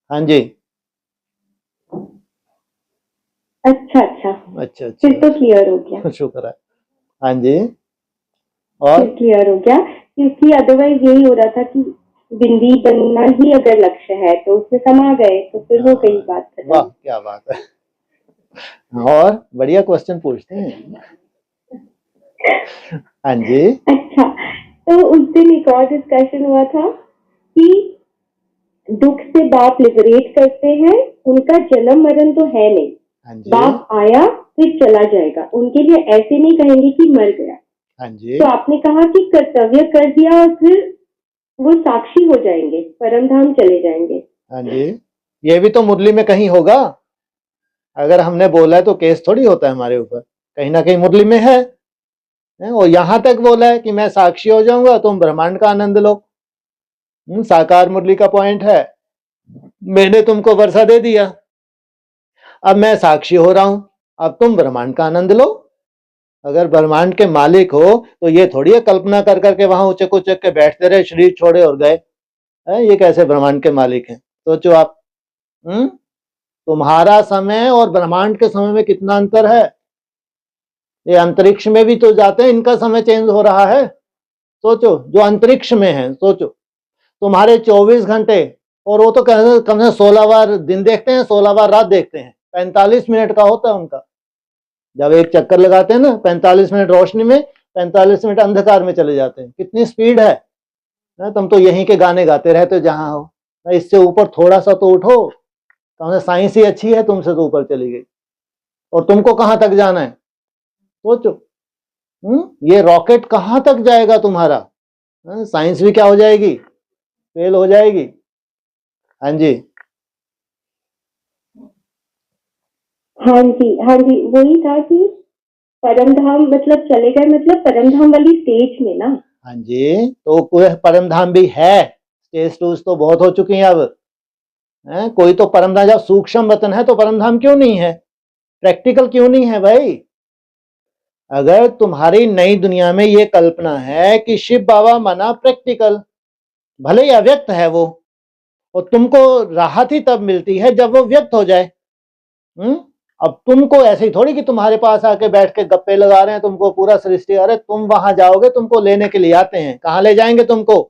हाँ जी। अच्छा, फिर तो क्लियर हो गया। शुक्र है। हाँ जी, और क्लियर हो गया, क्योंकि अदरवाइज यही हो रहा था कि बिंदी बनना ही अगर लक्ष्य है तो उसमें समा गए तो फिर हो गई बात। वाह, क्या बात है। और बढ़िया क्वेश्चन पूछते हैं। हाँ जी। अच्छा, तो उस दिन एक और डिस्कशन हुआ था कि दुख से बाप लिबरेट करते हैं, उनका जन्म मरण तो है नहीं। हाँ जी। बाप आया फिर चला जाएगा, उनके लिए ऐसे नहीं कहेंगे कि मर गया। हाँ जी। तो आपने कहा कि कर्तव्य कर दिया और फिर वो साक्षी हो जाएंगे, परमधाम चले जाएंगे। हाँ जी, ये भी तो मुरली में कहीं होगा। अगर हमने बोला है तो केस थोड़ी होता है हमारे ऊपर, कहीं ना कहीं मुरली में है। और यहां तक बोला है कि मैं साक्षी हो जाऊंगा, तुम ब्रह्मांड का आनंद लो। साकार मुरली का पॉइंट है, मैंने तुमको वर्षा दे दिया, अब मैं साक्षी हो रहा हूं, अब तुम ब्रह्मांड का आनंद लो। अगर ब्रह्मांड के मालिक हो तो ये थोड़ी है कल्पना कर करके वहां उचक उचक के बैठते रहे, शरीर छोड़े और गए। ये कैसे ब्रह्मांड के मालिक हैं? सोचो आप। तुम्हारा समय और ब्रह्मांड के समय में कितना अंतर है। ये अंतरिक्ष में भी तो जाते हैं, इनका समय चेंज हो रहा है। सोचो, जो अंतरिक्ष में है, सोचो तुम्हारे 24 घंटे, और वो तो कम से 16 बार दिन देखते हैं, 16 बार रात देखते हैं। 45 मिनट का होता है उनका। जब एक चक्कर लगाते हैं ना, 45 मिनट रोशनी में, 45 मिनट अंधकार में चले जाते हैं। कितनी स्पीड है। तुम तो यहीं के गाने गाते रहते हो जहां हो। इससे ऊपर थोड़ा सा तो उठो। तो साइंस ही अच्छी है, तुमसे तो ऊपर चली गई, और तुमको कहां तक जाना है सोचो। ये रॉकेट कहां तक जाएगा तुम्हारा? साइंस भी क्या हो जाएगी, फेल हो जाएगी। हाँ जी, हाँ जी, हाँ जी, वही था कि परम धाम मतलब चले गए, मतलब परम धाम वाली स्टेज में ना। हाँ जी, तो कोई परम धाम भी है, स्टेज टूज तो बहुत हो चुकी हैं अब। कोई तो परम धाम, जब सूक्ष्म वतन है तो परम धाम क्यों नहीं है, प्रैक्टिकल क्यों नहीं है भाई? अगर तुम्हारी नई दुनिया में ये कल्पना है कि शिव बाबा माना प्रैक्टिकल, भले ही अव्यक्त है वो, और तुमको राहत ही तब मिलती है जब वो व्यक्त हो जाए। अब तुमको ऐसे ही थोड़ी कि तुम्हारे पास आके बैठ के गप्पे लगा रहे हैं, तुमको पूरा सृष्टि, अरे तुम वहां जाओगे, तुमको लेने के लिए आते हैं। कहाँ ले जाएंगे तुमको?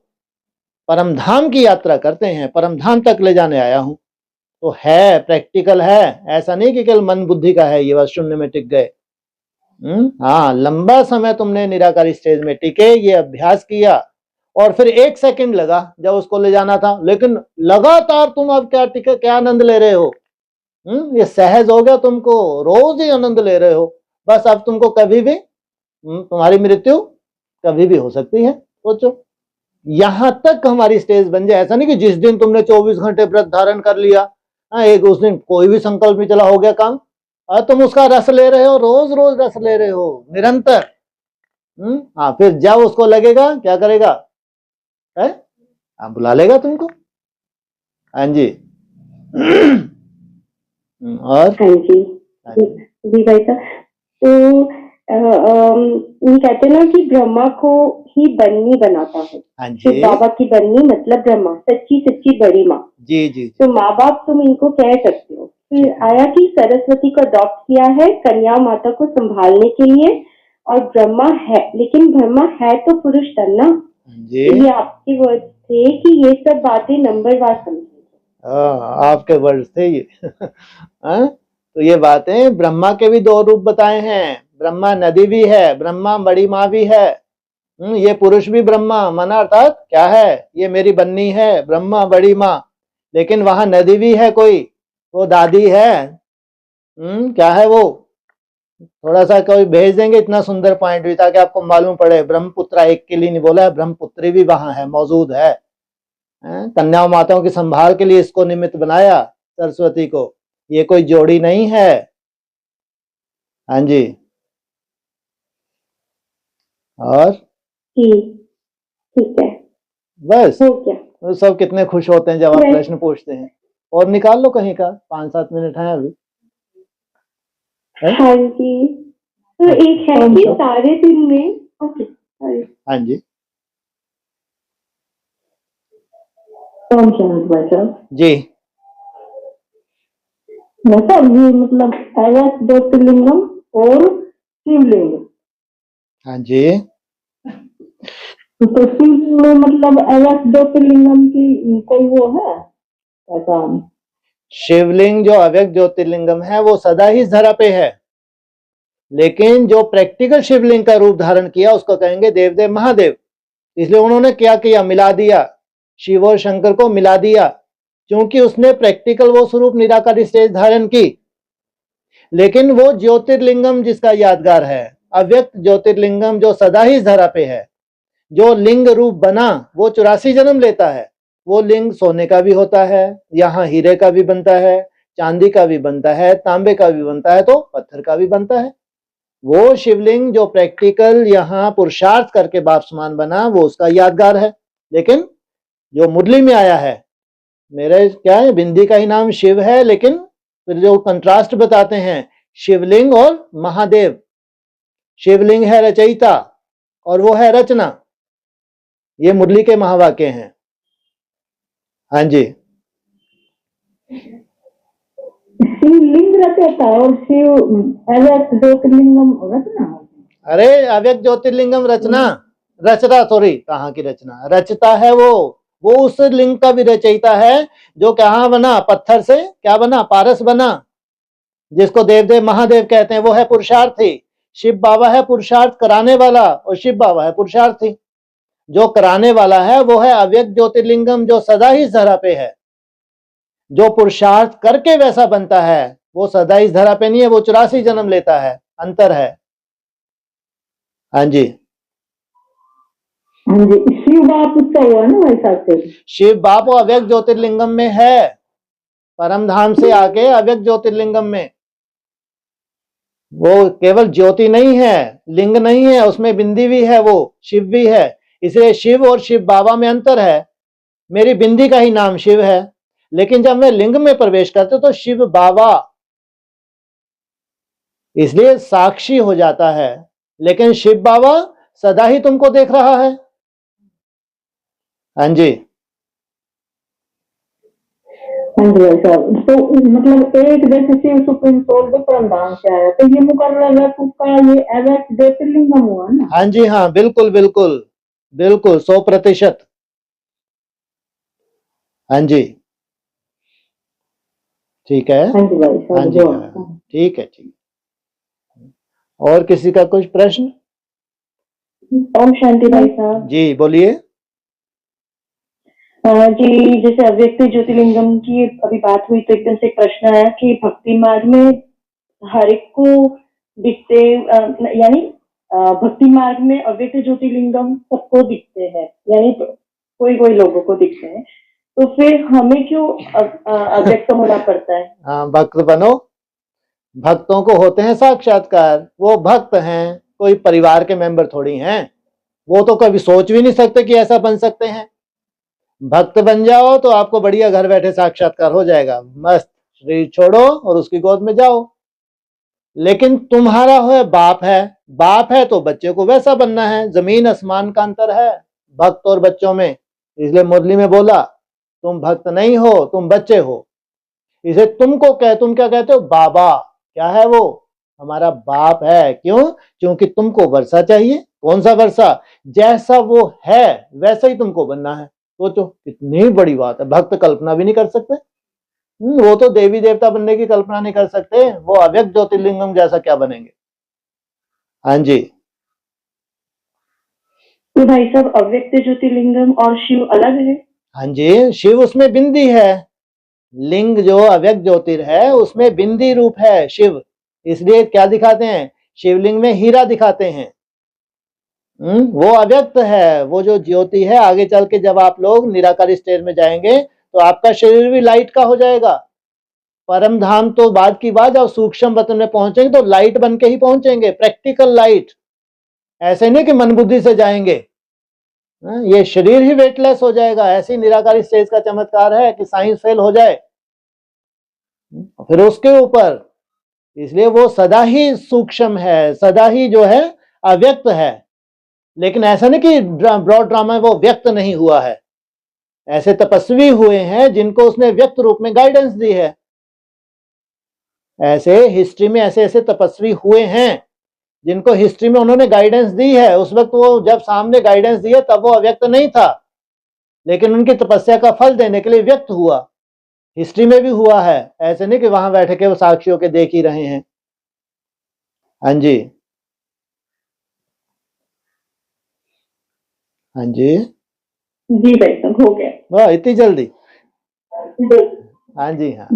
परम धाम की यात्रा करते हैं, परम धाम तक ले जाने आया हूं। तो है, प्रैक्टिकल है, ऐसा नहीं कि केवल मन बुद्धि का है, ये बस शून्य में टिक गए। हाँ, लंबा समय तुमने निराकारी स्टेज में टिके, ये अभ्यास किया, और फिर 1 सेकंड लगा जब उसको ले जाना था, लेकिन लगातार तुम अब क्या टिके, क्या आनंद ले रहे हो? ये सहज हो गया, तुमको रोज ही आनंद ले रहे हो। बस अब तुमको कभी भी तुम्हारी मृत्यु कभी भी हो सकती है, सोचो। यहां तक हमारी स्टेज बन जाए। ऐसा नहीं कि जिस दिन तुमने 24 घंटे व्रत धारण कर लिया, एक उस दिन कोई भी संकल्प नहीं चला, हो गया काम, और तुम उसका रस ले रहे हो, रोज रोज रस ले रहे हो, निरंतर। हाँ, फिर जब उसको लगेगा क्या करेगा है? बुला लेगा तुमको। हाँ जी। और हाँ जी, जी भाई साहब। तो ये कहते हैं ना कि ब्रह्मा को ही बन्नी बनाता है। हाँ शिव जी, बाबा की बन्नी मतलब ब्रह्मा, सच्ची सच्ची बड़ी माँ। जी जी, तो माँ बाप तुम इनको कह सकते हो। फिर आया कि सरस्वती को अडॉप्ट किया है कन्या माता को संभालने के लिए, और ब्रह्मा है, लेकिन ब्रह्मा है तो पुरुष तन ना। जी। ये आपके वर्ड थे कि ये सब बातें नंबरवार समझे। आपके वर्ड थे ये। तो ये बातें, ब्रह्मा के भी 2 रूप बताए हैं। ब्रह्मा नदी भी है, ब्रह्मा बड़ी माँ भी है। ये पुरुष भी ब्रह्मा माना, अर्थात क्या है, ये मेरी बन्नी है, ब्रह्मा बड़ी माँ। लेकिन वहां नदी भी है कोई, वो दादी है। क्या है वो? थोड़ा सा कोई भेज देंगे, इतना सुंदर पॉइंट भी, ताकि आपको मालूम पड़े। ब्रह्मपुत्रा एक के लिए नहीं बोला है, ब्रह्मपुत्री भी वहां है, मौजूद है। कन्या माताओं की संभाल के लिए इसको निमित्त बनाया, सरस्वती को। ये कोई जोड़ी नहीं है। हाँ जी। और ठीक है, बस, हो गया। तो सब कितने खुश होते हैं जब आप प्रश्न पूछते हैं। और निकाल लो कहीं का, 5-7 मिनट है अभी। हाँ जी, तो एक है कि सारे दिन में, ओके, हाँ जी, जी, मतलब ये मतलब एवस ज्योतिर्लिंगम और शिवलिंग। हाँ जी। तो शिवलिंग में मतलब एवस ज्योतिर्लिंगम की कोई वो है ऐसा? शिवलिंग जो अव्यक्त ज्योतिर्लिंगम है वो सदा ही इस धरा पे है, लेकिन जो प्रैक्टिकल शिवलिंग का रूप धारण किया उसको कहेंगे देवदेव महादेव। इसलिए उन्होंने क्या किया, मिला दिया, शिव और शंकर को मिला दिया, क्योंकि उसने प्रैक्टिकल वो स्वरूप निराकारी स्टेज धारण की। लेकिन वो ज्योतिर्लिंगम जिसका यादगार है, अव्यक्त ज्योतिर्लिंगम जो सदा ही इस धरा पे है, जो लिंग रूप बना, वो 84 जन्म लेता है। वो लिंग सोने का भी होता है, यहाँ हीरे का भी बनता है, चांदी का भी बनता है, तांबे का भी बनता है, तो पत्थर का भी बनता है। वो शिवलिंग जो प्रैक्टिकल यहाँ पुरुषार्थ करके बाप समान बना, वो उसका यादगार है। लेकिन जो मुरली में आया है, मेरे क्या है, बिंदी का ही नाम शिव है, लेकिन फिर जो कंट्रास्ट बताते हैं शिवलिंग और महादेव। शिवलिंग है रचयिता और वो है रचना। ये मुरली के महावाक्य हैं। हाँ जी। शिवलिंग रचता और शिव अव्यक्त ज्योतिर्लिंगम रचना। अरे अव्यक्त ज्योतिर्लिंगम रचना, रचना सॉरी, कहाँ की रचना, रचता है वो उस लिंग का भी रचयिता है जो कहाँ बना, पत्थर से क्या बना, पारस बना, जिसको देवदेव महादेव कहते हैं। वो है पुरुषार्थी। शिव बाबा है पुरुषार्थ कराने वाला, और शिव बाबा है पुरुषार्थी। जो कराने वाला है वो है अव्यक्त ज्योतिर्लिंगम जो सदा ही इस धरा पे है। जो पुरुषार्थ करके वैसा बनता है वो सदा इस धरा पे नहीं है, वो 84 जन्म लेता है, अंतर है। हाँ जी, हाँ जी, शिव बाप उसका हुआ ना वैसा से। शिव बाप वो अव्यक्त ज्योतिर्लिंगम में है, परम धाम से आके अव्यक्त ज्योतिर्लिंगम में। वो केवल ज्योति नहीं है, लिंग नहीं है, उसमें बिंदी भी है, वो शिव भी है। इसलिए शिव और शिव बाबा में अंतर है। मेरी बिंदी का ही नाम शिव है, लेकिन जब मैं लिंग में प्रवेश करते तो शिव बाबा, इसलिए साक्षी हो जाता है। लेकिन शिव बाबा सदा ही तुमको देख रहा है। हाँ जी, हाँ जी भाई साहब, तो मतलब एक जैसे शिव सुप्रीम सोल जो परमधाम से आया, तो ये मुकर्रर है उसका ये अवैध ज्योतिर्लिंगम हुआ ना। हाँ जी, हाँ, बिल्कुल बिल्कुल बिल्कुल 100%। हाँ जी, ठीक है। हाँ जी भाई हाँ साहब, जी, जो हाँ, ठीक है, ठीक। और किसी का कुछ प्रश्न? ओम शांति भाई साहब। जी बोलिए। जी, जैसे अव्यक्त ज्योतिर्लिंगम की अभी बात हुई तो एकदम से एक प्रश्न आया कि भक्ति मार्ग में हर एक को दिखते, यानी भक्ति मार्ग में अव्यक्त ज्योतिर्लिंगम सबको दिखते हैं, यानी कोई कोई लोगों को दिखते हैं, तो फिर हमें क्यों अव्यक्त होना पड़ता है? हाँ, भक्त बनो। भक्तों को होते हैं साक्षात्कार, वो भक्त हैं, कोई परिवार के मेंबर थोड़ी हैं। वो तो कभी सोच भी नहीं सकते कि ऐसा बन सकते हैं। भक्त बन जाओ तो आपको बढ़िया घर बैठे साक्षात्कार हो जाएगा, मस्त शरीर छोड़ो और उसकी गोद में जाओ। लेकिन तुम्हारा है बाप है तो बच्चे को वैसा बनना है। जमीन आसमान का अंतर है भक्त और बच्चों में। इसलिए मुरली में बोला तुम भक्त नहीं हो, तुम बच्चे हो। इसे तुम क्या कहते हो? बाबा। क्या है वो? हमारा बाप है। क्यों? क्योंकि तुमको वर्षा चाहिए। कौन सा वर्षा? जैसा वो है वैसा ही तुमको बनना है। सोचो कितनी बड़ी बात है। भक्त कल्पना भी नहीं कर सकते। वो तो देवी देवता बनने की कल्पना नहीं कर सकते, वो अव्यक्त ज्योतिर्लिंगम जैसा क्या बनेंगे। हाँ जी, तो भाई साहब अव्यक्त ज्योतिर्लिंगम और शिव अलग है? हाँ जी, शिव उसमें बिंदी है। लिंग जो अव्यक्त ज्योतिर है उसमें बिंदी रूप है शिव। इसलिए क्या दिखाते हैं? शिवलिंग में हीरा दिखाते हैं। वो अव्यक्त है। वो जो ज्योति है, आगे चल के जब आप लोग निराकारी स्टेज में जाएंगे तो आपका शरीर भी लाइट का हो जाएगा। परम धाम तो बाद की बात, जब सूक्ष्म वतन में पहुंचेंगे तो लाइट बन के ही पहुंचेंगे, प्रैक्टिकल लाइट। ऐसे नहीं कि मन बुद्धि से जाएंगे। ये शरीर ही वेटलेस हो जाएगा। ऐसी निराकारी स्टेज का चमत्कार है कि साइंस फेल हो जाए फिर उसके ऊपर। इसलिए वो सदा ही सूक्ष्म है, सदा ही जो है अव्यक्त है। लेकिन ऐसा नहीं कि ब्रॉड ड्रामा वो व्यक्त नहीं हुआ है। ऐसे तपस्वी हुए हैं जिनको उसने व्यक्त रूप में गाइडेंस दी है। ऐसे हिस्ट्री में ऐसे ऐसे तपस्वी हुए हैं जिनको हिस्ट्री में उन्होंने गाइडेंस दी है। उस वक्त वो जब सामने गाइडेंस दिया तब वो अव्यक्त नहीं था, लेकिन उनकी तपस्या का फल देने के लिए व्यक्त हुआ। हिस्ट्री में भी हुआ है। ऐसे नहीं कि वहां बैठ के वो साक्षियों के देख ही रहे हैं। हाँ जी, हाँ जी, जी भाई साहब, हो गया। वाह इतनी जल्दी। जी। हाँ जी, हाँ,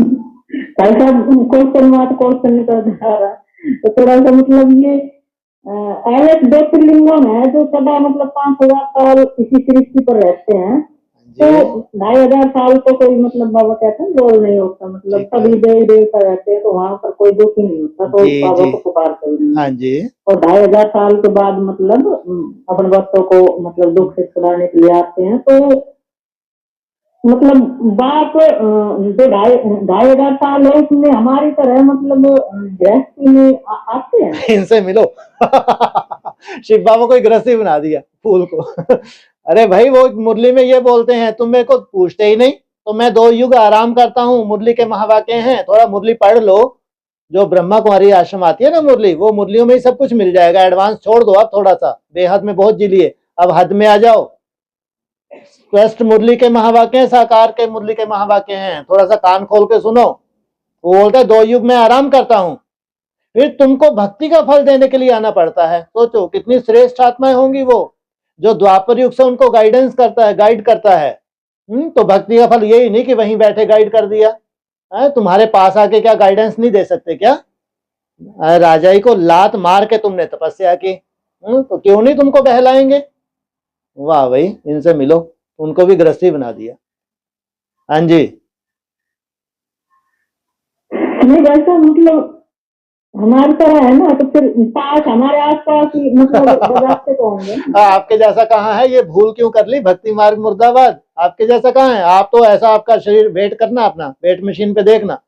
भाई साहब क्वेश्चन निकल जा रहा है, तो थोड़ा सा मतलब ये अवैध ज्योतिर्लिंगम है जो सदा मतलब 5,000 साल इसी सृष्टि पर रहते हैं, तो जी 2,500 साल तो कोई मतलब बाबा कहते हैं रोल नहीं होता, मतलब ठीक है। सभी देवी देवता रहते हैं तो वहां पर कोई दुख ही नहीं होता, तो जी बाबा जी, को पुकारते ही हाँ नहीं। जी, और 2,500 साल के बाद मतलब अपने भक्तों को मतलब दुख से छुड़ाने के लिए आते हैं, तो मतलब बाप जो 2,500 साल है उसमें हमारी तरह मतलब गृहस्थी में आते हैं। इनसे मिलो। शिव बाबा को गृहस्थी बना दिया फूल को। अरे भाई वो मुरली में ये बोलते हैं तुम मेरे को पूछते ही नहीं, तो मैं 2 युग आराम करता हूँ। मुरली के महावाक्य हैं, थोड़ा मुरली पढ़ लो। जो ब्रह्मा कुमारी आश्रम आती है ना मुरली, वो मुरलियों में ही सब कुछ मिल जाएगा। एडवांस छोड़ दो अब थोड़ा सा, बेहद में बहुत जी लिए, अब हद में आ जाओ। स्पष्ट मुरली के महावाक्य हैं, साकार के मुरली के महावाक्य हैं, थोड़ा सा कान खोल के सुनो। वो बोलता है 2 युग में आराम करता हूँ, फिर तुमको भक्ति का फल देने के लिए आना पड़ता है। सोचो कितनी श्रेष्ठ आत्माएं होंगी वो, जो द्वापर युग से उनको गाइड करता है। तो भक्ति का फल यही नहीं कि वहीं बैठे गाइड कर दिया। तुम्हारे पास आके क्या गाइडेंस नहीं दे सकते क्या? राजाई को लात मार के तुमने तपस्या की, तो क्यों नहीं तुमको बहलाएंगे? वाह भाई, इनसे मिलो, उनको भी गृहस्थी बना दिया। हाँ जी, नहीं वैसा मतलब हमारी तरह है ना, तो फिर पास हमारे आसपास ही मतलब रास्ते तो होंगे ना। आपके जैसा कहाँ है? ये भूल क्यों कर ली? भक्ति मार्ग मुर्दाबाद। आपके जैसा कहाँ है? आप तो ऐसा, आपका शरीर वेट करना, अपना वेट मशीन पे देखना,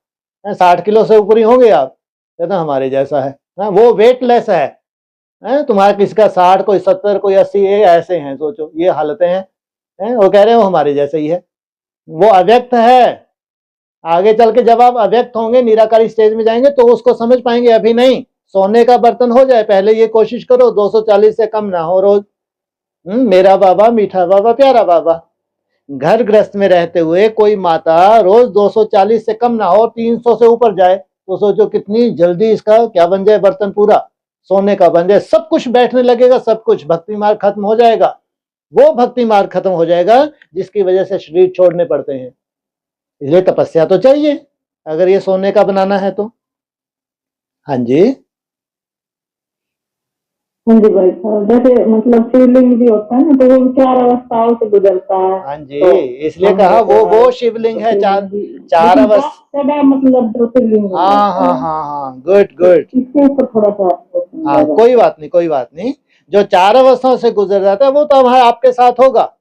60 किलो से ऊपर ही होंगे आप। ये तो हमारे जैसा है, वो वेटलेस है। तुम्हारा किसी का 60, कोई 70, कोई 80, ये ऐसे हैं, सोचो ये हालतें हैं। वो कह रहे हैं वो हमारे जैसे ही है, वो अव्यक्त है। आगे चल के जब आप अव्यक्त होंगे, निराकारी स्टेज में जाएंगे, तो उसको समझ पाएंगे। अभी नहीं, सोने का बर्तन हो जाए, पहले ये कोशिश करो 240 से कम ना हो रोज। मेरा बाबा, मीठा बाबा, प्यारा बाबा। घर गृहस्थ में रहते हुए कोई माता रोज 240 से कम ना हो, 300 से ऊपर जाए, तो सोचो कितनी जल्दी इसका क्या बन जाए, बर्तन पूरा सोने का बन जाए, सब कुछ बैठने लगेगा, सब कुछ भक्ति मार्ग खत्म हो जाएगा। वो भक्ति मार्ग खत्म हो जाएगा जिसकी वजह से शरीर छोड़ने पड़ते हैं। इसलिए तपस्या तो चाहिए अगर ये सोने का बनाना है तो। हाँ जी, हाँ जी भाई साहब, जैसे मतलब शिवलिंग भी होता है ना, तो वो 4 अवस्थाओं से गुजरता है। हाँ जी, तो इसलिए हम कहा कहते वो हैं शिवलिंग तो है, शिवलिंग भी, चार लेकिन अवस्था। सदा मतलब ज्योतिर्लिंग हो हाँ जाता हाँ है। हाँ हाँ, गुड तो गुड। इसके ऊपर थोड़ा सा आपको हाँ, समझा कोई जाता है। बात नहीं, कोई बात नहीं। जो 4 अवस्थाओं से गुजर जाता है वो तो हमारे आपके साथ होगा।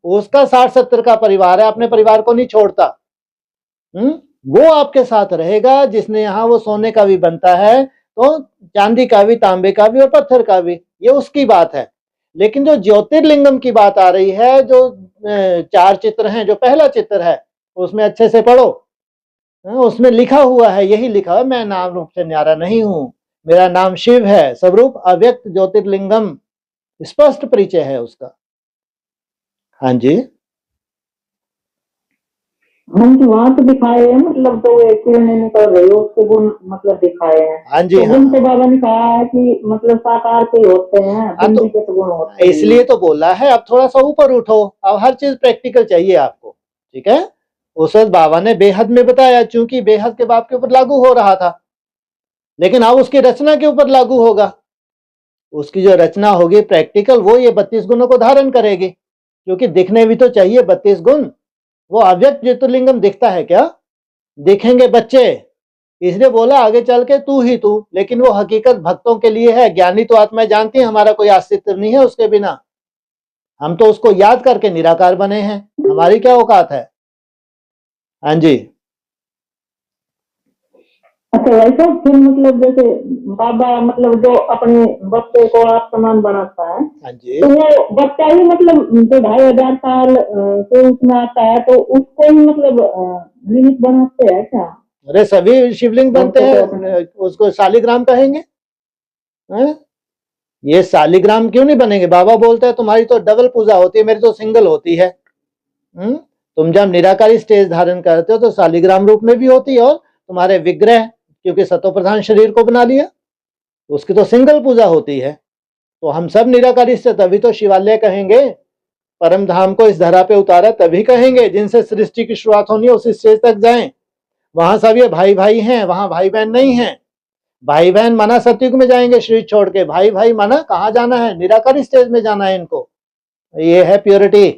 उसका 60-70 का परिवार है, अपने परिवार को नहीं छोड़ता। वो आपके साथ रहेगा। जिसने यहाँ वो सोने का भी बनता है, तो चांदी का भी, तांबे का भी और पत्थर का भी, ये उसकी बात है। लेकिन जो ज्योतिर्लिंगम की बात आ रही है, जो 4 चित्र हैं, जो पहला चित्र है उसमें अच्छे से पढ़ो। उसमें लिखा हुआ है, यही लिखा है, मैं नाम रूप से न्यारा नहीं हूँ, मेरा नाम शिव है, स्वरूप अव्यक्त ज्योतिर्लिंगम, स्पष्ट परिचय है उसका। हाँ जी, हाँ जी, वहाँ तो दिखाए हैं, मतलब तो किरणें निकल रही है, उसके गुण मतलब दिखाए हैं। हाँ जी, तो हाँ गुण तो हाँ बाबा ने कहा है कि मतलब साकार के ही होते हैं, हाँ, बिंदी तो के तो गुण होते ही इसलिए हैं। तो बोला है अब थोड़ा सा ऊपर उठो। अब हर चीज प्रैक्टिकल चाहिए आपको, ठीक है? उस वक्त बाबा ने बेहद में बताया, चूंकि बेहद के बाप के ऊपर लागू हो रहा था, लेकिन अब उसकी रचना के ऊपर लागू होगा। उसकी जो रचना होगी प्रैक्टिकल, वो ये 32 गुणों को धारण करेगी, क्योंकि दिखने भी तो चाहिए 32 गुण। वो अव्यक्त ज्योतिर्लिंगम दिखता है क्या? दिखेंगे बच्चे। इसलिए बोला आगे चल के तू ही तू, लेकिन वो हकीकत भक्तों के लिए है। ज्ञानी तो आत्मा जानती है हमारा कोई अस्तित्व नहीं है उसके बिना। हम तो उसको याद करके निराकार बने हैं, हमारी क्या औकात है? हाँ जी, अच्छा वैसा फिर मतलब जैसे बाबा मतलब जो अपने बच्चे को आप समान बनाता है, हाँ जी। तो वो बच्चा ही मतलब जो 2,500 साल से उसमें आता है, तो उसको ही मतलब लिमिट बनाते हैं क्या? अरे सभी शिवलिंग बनते बच्चे को अपने हैं, उसको शालिग्राम कहेंगे? हैं? ये शालिग्राम क्यों नहीं बनेंगे? बाबा बोलते हैं तुम्हारी तो डबल पूजा होती है, मेरी तो सिंगल होती है। तुम जब निराकारी स्टेज धारण करते हो तो शालिग्राम रूप में भी होती है, और तुम्हारे विग्रह, क्योंकि सतो प्रधान शरीर को बना लिया, उसकी तो सिंगल पूजा होती है। तो हम सब निराकारी से तभी तो शिवालय कहेंगे, परम धाम को इस धरा पे उतारा तभी कहेंगे, जिनसे सृष्टि की शुरुआत होनी है उस स्टेज तक जाएं। वहां सब ये भाई भाई हैं, वहां भाई बहन नहीं है। भाई बहन माना सतयुग में जाएंगे शरीर छोड़ के, भाई भाई माना कहाँ जाना है? निराकारी स्टेज में जाना है इनको। ये है प्योरिटी।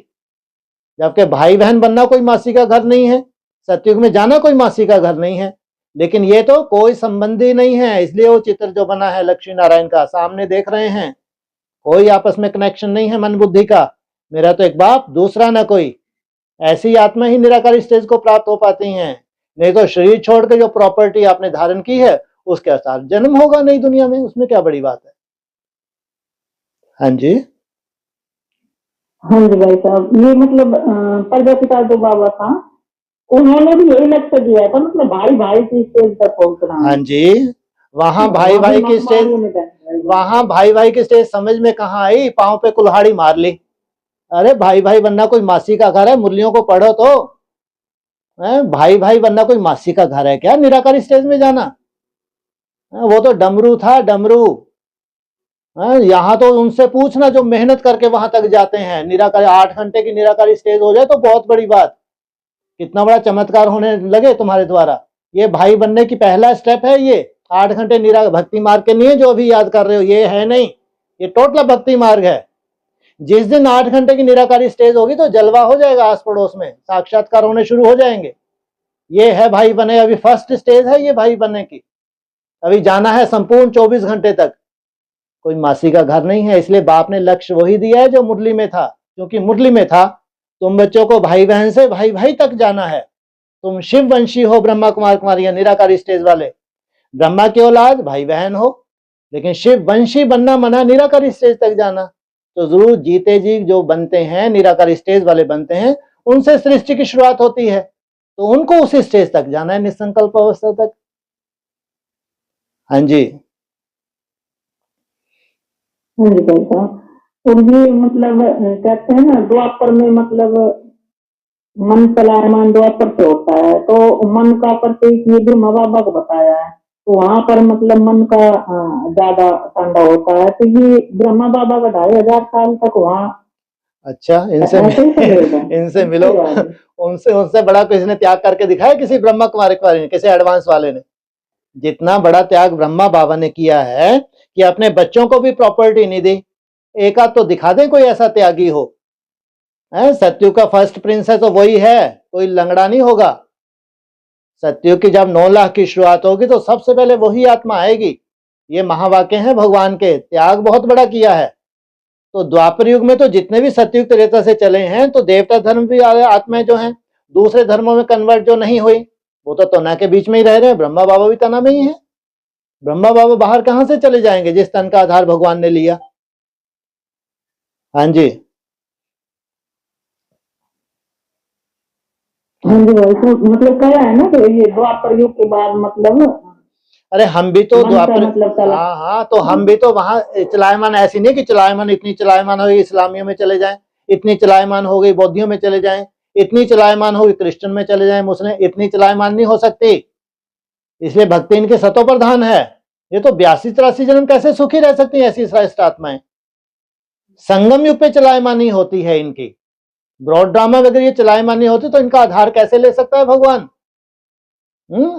जबकि भाई बहन बनना कोई मासी का घर नहीं है, सतयुग में जाना कोई मासी का घर नहीं है। लेकिन ये तो कोई संबंधी नहीं है, इसलिए वो चित्र जो बना है लक्ष्मी नारायण का सामने देख रहे हैं, कोई आपस में कनेक्शन नहीं है मन बुद्धि का। मेरा तो एक बाप, दूसरा ना कोई। ऐसी आत्मा ही निराकारी स्टेज को प्राप्त हो पाती हैं। नहीं तो शरीर छोड़ के जो प्रॉपर्टी आपने धारण की है उसके अनुसार जन्म होगा नई दुनिया में, उसमें क्या बड़ी बात है? हाँ जी, हाँ जी भाई साहब, ये मतलब प्रजापिता जो बाबा था, उन्होंने भी यही लक्ष्य दिया था, मतलब भाई भाई की स्टेज तक पहुंचना हाँ है। जी। वहां भाई भाई की स्टेज, वहां भाई भाई की स्टेज समझ में कहाँ आई? पांव पे कुल्हाड़ी मार ली। अरे भाई भाई बनना कोई मासी का घर है? मुरलियों को पढ़ो तो। भाई भाई बनना कोई मासी का घर है क्या निराकारी स्टेज में जाना? वो तो डमरू था, डमरू। यहाँ तो उनसे पूछना जो मेहनत करके वहां तक जाते हैं। निराकारी 8 घंटे की निराकारी स्टेज हो जाए तो बहुत बड़ी बात। कितना बड़ा चमत्कार होने लगे तुम्हारे द्वारा। ये भाई बनने की पहला स्टेप है। ये 8 घंटे भक्ति मार्ग के नहीं है जो अभी याद कर रहे हो, ये है नहीं, ये टोटल भक्ति मार्ग है। जिस दिन 8 घंटे की निराकारी स्टेज होगी तो जलवा हो जाएगा आस पड़ोस में, साक्षात्कार होने शुरू हो जाएंगे। ये है भाई बने, अभी फर्स्ट स्टेज है ये भाई बनने की। अभी जाना है संपूर्ण 24 घंटे तक। कोई मासी का घर नहीं है, इसलिए बाप ने लक्ष्य वही दिया है जो मुरली में था। क्योंकि मुरली में था तुम बच्चों को भाई बहन से भाई भाई तक जाना है। तुम शिव वंशी हो, ब्रह्मा कुमार कुमारियां निराकारी स्टेज वाले, ब्रह्मा की औलाद भाई बहन हो, लेकिन शिव वंशी बनना मना निराकारी स्टेज तक जाना। तो जरूर जीते जी जो बनते हैं निराकारी स्टेज वाले बनते हैं, उनसे सृष्टि की शुरुआत होती है, तो उनको उसी स्टेज तक जाना है, निसंकल्प अवस्था तक। हाँ जी। हाँ जी भाई साहब। और ये मतलब कहते हैं ना द्वापर में मतलब मन चलायमान द्वापर से होता है, तो मन का प्रतीक ये ब्रह्मा बाबा को बताया है, तो वहां पर मतलब मन का ज्यादा ठंडा होता है, तो ये ब्रह्मा बाबा का 2500 साल तक वहाँ। अच्छा, इनसे मिलो, उनसे बड़ा किसी ने त्याग करके दिखाया किसी ब्रह्मा कुमारी कुमारी ने, किसी एडवांस वाले ने? जितना बड़ा त्याग ब्रह्मा बाबा ने किया है कि अपने बच्चों को भी प्रॉपर्टी नहीं दी। एक आध तो दिखा दें कोई ऐसा त्यागी हो। सत्ययुग का फर्स्ट प्रिंस है तो वही है, कोई लंगड़ा नहीं होगा। सत्ययुग की जब 9 लाख की शुरुआत होगी तो सबसे पहले वही आत्मा आएगी। ये महावाक्य हैं भगवान के, त्याग बहुत बड़ा किया है। तो द्वापर युग में तो जितने भी सत्ययुग त्रेता से चले हैं, तो देवता धर्म भी आत्माएं जो हैं दूसरे धर्मों में कन्वर्ट जो नहीं हुई, वो तो तना के बीच में ही रह रहे हैं। ब्रह्मा बाबा भी तना में ही है। ब्रह्मा बाबा बाहर कहां से चले जाएंगे जिस तन का आधार भगवान ने लिया। हाँ जी। हाँ जी भाई, तो मतलब क्या है ना कि ये द्वापर युग के बाद मतलब अरे हम भी तो द्वापर, मतलब हाँ, तो हम भी तो वहां चलायमान, ऐसी नहीं कि चलायमान इतनी चलायमान हो गई इस्लामियों में चले जाएं, इतनी चलायमान हो गई बौद्धियों में चले जाएं, इतनी चलायमान होगी क्रिश्चियन में चले जाएं, मुस्लिम, इतनी चलायमान नहीं हो सकती। इसलिए भक्ति इनके सतो प्रधान है। ये तो 82-83 जन्म कैसे सुखी रह सकती है ऐसी श्रेष्ठ आत्माएं? संगम युग पे चलायमानी होती है इनकी। ब्रॉड ड्रामा वगैरह ये चलायमानी होती तो इनका आधार कैसे ले सकता है भगवान?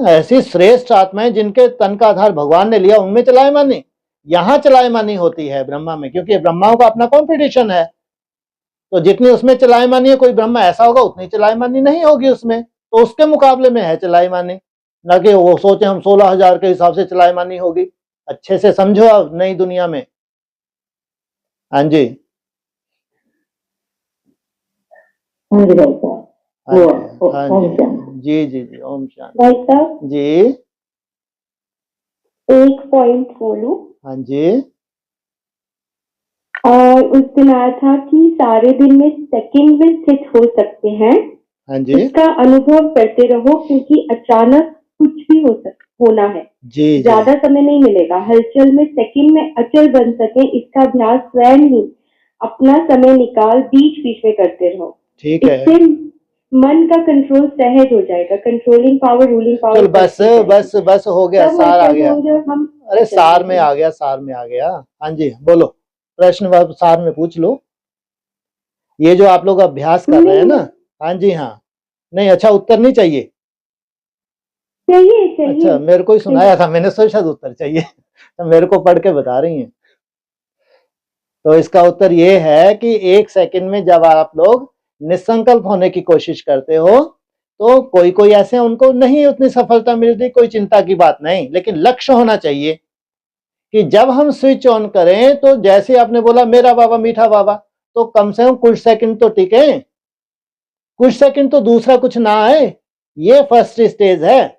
ऐसी श्रेष्ठ आत्माएं जिनके तन का आधार भगवान ने लिया, उनमें चलायमानी, यहां चलायमानी होती है ब्रह्मा में, क्योंकि ब्रह्माओं का अपना कॉम्पिटिशन है। तो जितनी उसमें चलायमानी है, कोई ब्रह्मा ऐसा होगा उतनी चलायमानी नहीं होगी उसमें, तो उसके मुकाबले में है चलायमानी। ना कि वो सोचे हम 16,000 के हिसाब से चलायमानी होगी। अच्छे से समझो अब नई दुनिया में। हाँ जी। हाँ जी भाई साहब। हाँ जी, जी जी, ओम शांति। भाई साहब जी, एक पॉइंट बोलूं? हाँ जी। और उस दिन आया था कि सारे दिन में सेकंड में स्थित हो सकते हैं। हाँ जी, इसका अनुभव करते रहो, क्योंकि अचानक कुछ भी होना है। जी, ज्यादा समय नहीं मिलेगा। हलचल में सेकंड में अचल बन सके, इसका अभ्यास स्वयं ही अपना समय निकाल बीच बीच में करते रहो। ठीक है। इससे मन का कंट्रोल सहज हो जाएगा। Controlling power, ruling power. चल बस हो गया, सार आ गया। अरे सार में आ गया, सार में आ गया। हाँ जी, बोलो, प्रश्न सार में पूछ लो। ये जो आप लोग अभ्यास कर रहे हैं ना, हाँ जी, हाँ, नहीं, अच्छा, उत्तर नहीं चाहिए? चाहिए। अच्छा, मेरे को ही सुनाया था, मैंने सोचा शायद उत्तर चाहिए। तो मेरे को पढ़ के बता रही हैं। तो इसका उत्तर ये है कि 1 सेकंड में जब आप लोग निसंकल्प होने की कोशिश करते हो, तो कोई ऐसे उनको नहीं उतनी सफलता मिलती, कोई चिंता की बात नहीं, लेकिन लक्ष्य होना चाहिए कि जब हम स्विच ऑन करें तो जैसे आपने बोला मेरा बाबा मीठा बाबा, तो कम से कम कुछ सेकंड तो टिके, कुछ सेकंड तो दूसरा कुछ ना आए। ये फर्स्ट स्टेज है।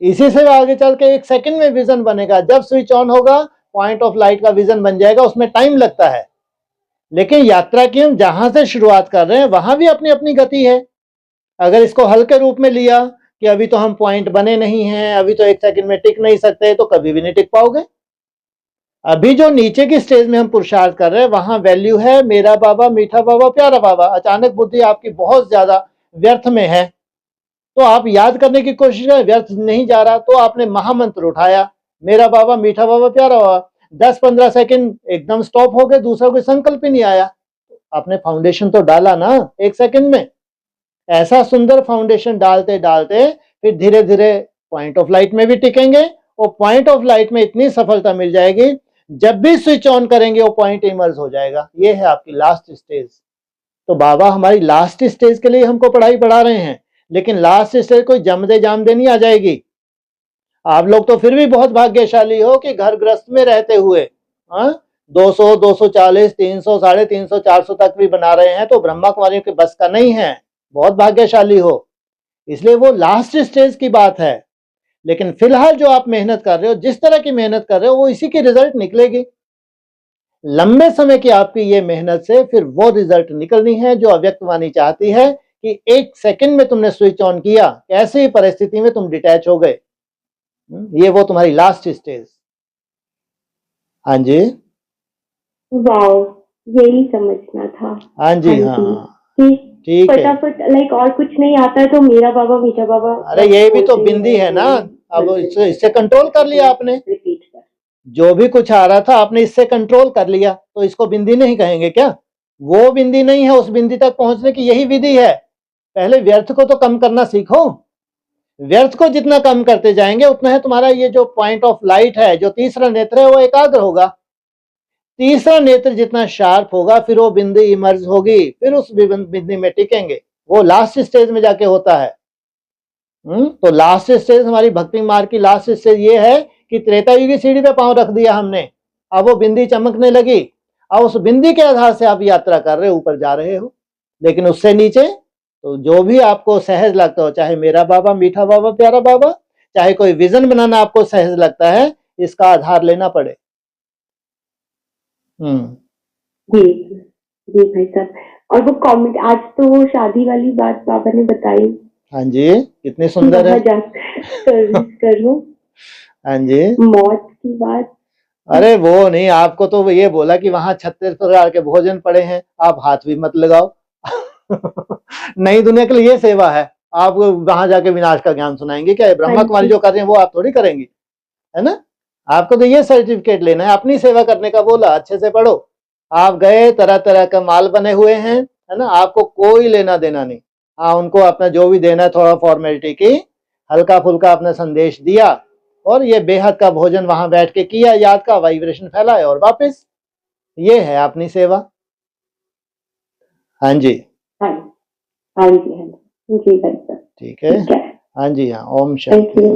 इसी से आगे चल के 1 सेकंड में विजन बनेगा। जब स्विच ऑन होगा, पॉइंट ऑफ लाइट का विजन बन जाएगा। उसमें टाइम लगता है, लेकिन यात्रा की हम जहां से शुरुआत कर रहे हैं वहां भी अपनी अपनी गति है। अगर इसको हल्के रूप में लिया कि अभी तो हम पॉइंट बने नहीं हैं, अभी तो 1 सेकंड में टिक नहीं सकते, तो कभी भी नहीं टिक पाओगे। अभी जो नीचे की स्टेज में हम पुरुषार्थ कर रहे हैं, वहां वैल्यू है मेरा बाबा मीठा बाबा प्यारा बाबा। अचानक बुद्धि आपकी बहुत ज्यादा व्यर्थ में है, तो आप याद करने की कोशिश करें, व्यर्थ नहीं जा रहा, तो आपने महामंत्र उठाया, मेरा बाबा मीठा बाबा प्यारा बाबा। 10-15 सेकंड एकदम स्टॉप हो गए, दूसरा कोई संकल्प ही नहीं आया। आपने फाउंडेशन तो डाला ना 1 सेकंड में। ऐसा सुंदर फाउंडेशन डालते डालते फिर धीरे धीरे पॉइंट ऑफ लाइट में भी टिकेंगे और पॉइंट ऑफ लाइट में इतनी सफलता मिल जाएगी, जब भी स्विच ऑन करेंगे वो पॉइंट इमर्ज हो जाएगा। ये है आपकी लास्ट स्टेज। तो बाबा हमारी लास्ट स्टेज के लिए हमको पढ़ाई पढ़ा रहे हैं, लेकिन लास्ट स्टेज कोई जमदे जामदे नहीं आ जाएगी। आप लोग तो फिर भी बहुत भाग्यशाली हो कि घर गृहस्थ में रहते हुए 200, 240, 300, 350, 400 तक भी बना रहे हैं, तो ब्रह्मा कुमारियों के बस का नहीं है। बहुत भाग्यशाली हो, इसलिए वो लास्ट स्टेज की बात है। लेकिन फिलहाल जो आप मेहनत कर रहे हो, जिस तरह की मेहनत कर रहे हो, वो इसी की रिजल्ट निकलेगी। लंबे समय की आपकी ये मेहनत से फिर वो रिजल्ट निकलनी है जो अव्यक्तवाणी चाहती है कि 1 सेकंड में तुमने स्विच ऑन किया, कैसी परिस्थिति में तुम डिटैच हो गए। ये वो तुम्हारी लास्ट स्टेज। हाँ जी, वाओ, यही समझना था। हाँ जी, हाँ जी, हाँ कि ठीक है। फटाफट लाइक और कुछ नहीं आता है तो मेरा बाबा अरे ये भी तो बिंदी है ना, अब इससे कंट्रोल कर लिया आपने। रिपीट कर। जो भी कुछ आ रहा था आपने इससे कंट्रोल कर लिया, तो इसको बिंदी नहीं कहेंगे क्या? वो बिंदी नहीं है, उस बिंदी तक पहुंचने की यही विधि है। पहले व्यर्थ को तो कम करना सीखो। व्यर्थ को जितना कम करते जाएंगे उतना है तुम्हारा ये जो पॉइंट ऑफ लाइट है, जो तीसरा नेत्र है, वो एकाग्र होगा। तीसरा नेत्र जितना शार्प होगा, फिर वो बिंदी इमर्ज होगी, फिर उस बिंदी में टिकेंगे। वो लास्ट स्टेज में जाके होता है। तो लास्ट स्टेज हमारी भक्ति मार्ग की लास्ट स्टेज ये है कि त्रेता युग की सीढ़ी पे पांव रख दिया हमने, अब वो बिंदी चमकने लगी। अब उस बिंदी के आधार से आप यात्रा कर रहे हो, ऊपर जा रहे हो। लेकिन उससे नीचे तो जो भी आपको सहज लगता हो, चाहे मेरा बाबा, मीठा बाबा, प्यारा बाबा, चाहे कोई विजन बनाना आपको सहज लगता है, इसका आधार लेना पड़े। जी जी भाई साहब। और वो कमेंट, आज तो वो शादी वाली बात बाबा ने बताई। हाँ जी, कितनी सुंदर है। सर्विस करो। हाँ जी, मौत की बात। अरे वो नहीं, आपको तो ये बोला कि वहां 36 प्रकार के भोजन पड़े हैं, आप हाथ भी मत लगाओ। नई दुनिया के लिए ये सेवा है। आप वहां जाके विनाश का ज्ञान सुनाएंगे क्या? ब्रह्मा कुमारी जो कर रहे हैं वो आप थोड़ी करेंगी, है ना? आपको तो ये सर्टिफिकेट लेना है, अपनी सेवा करने का बोला, अच्छे से पढ़ो। आप गए, तरह तरह का माल बने हुए हैं, है ना? आपको कोई लेना देना नहीं। हाँ, उनको अपना जो भी देना है थोड़ा फॉर्मेलिटी की, हल्का फुल्का अपना संदेश दिया, और ये बेहद का भोजन वहां बैठ के किया, याद का वाइब्रेशन फैलाए और वापस। ये है अपनी सेवा। हाँ जी, हाँ हाँ जी, हाँ जी भाई साहब। ठीक है। ठीक है। हाँ जी, हाँ, ओम थैंक शांति। यू।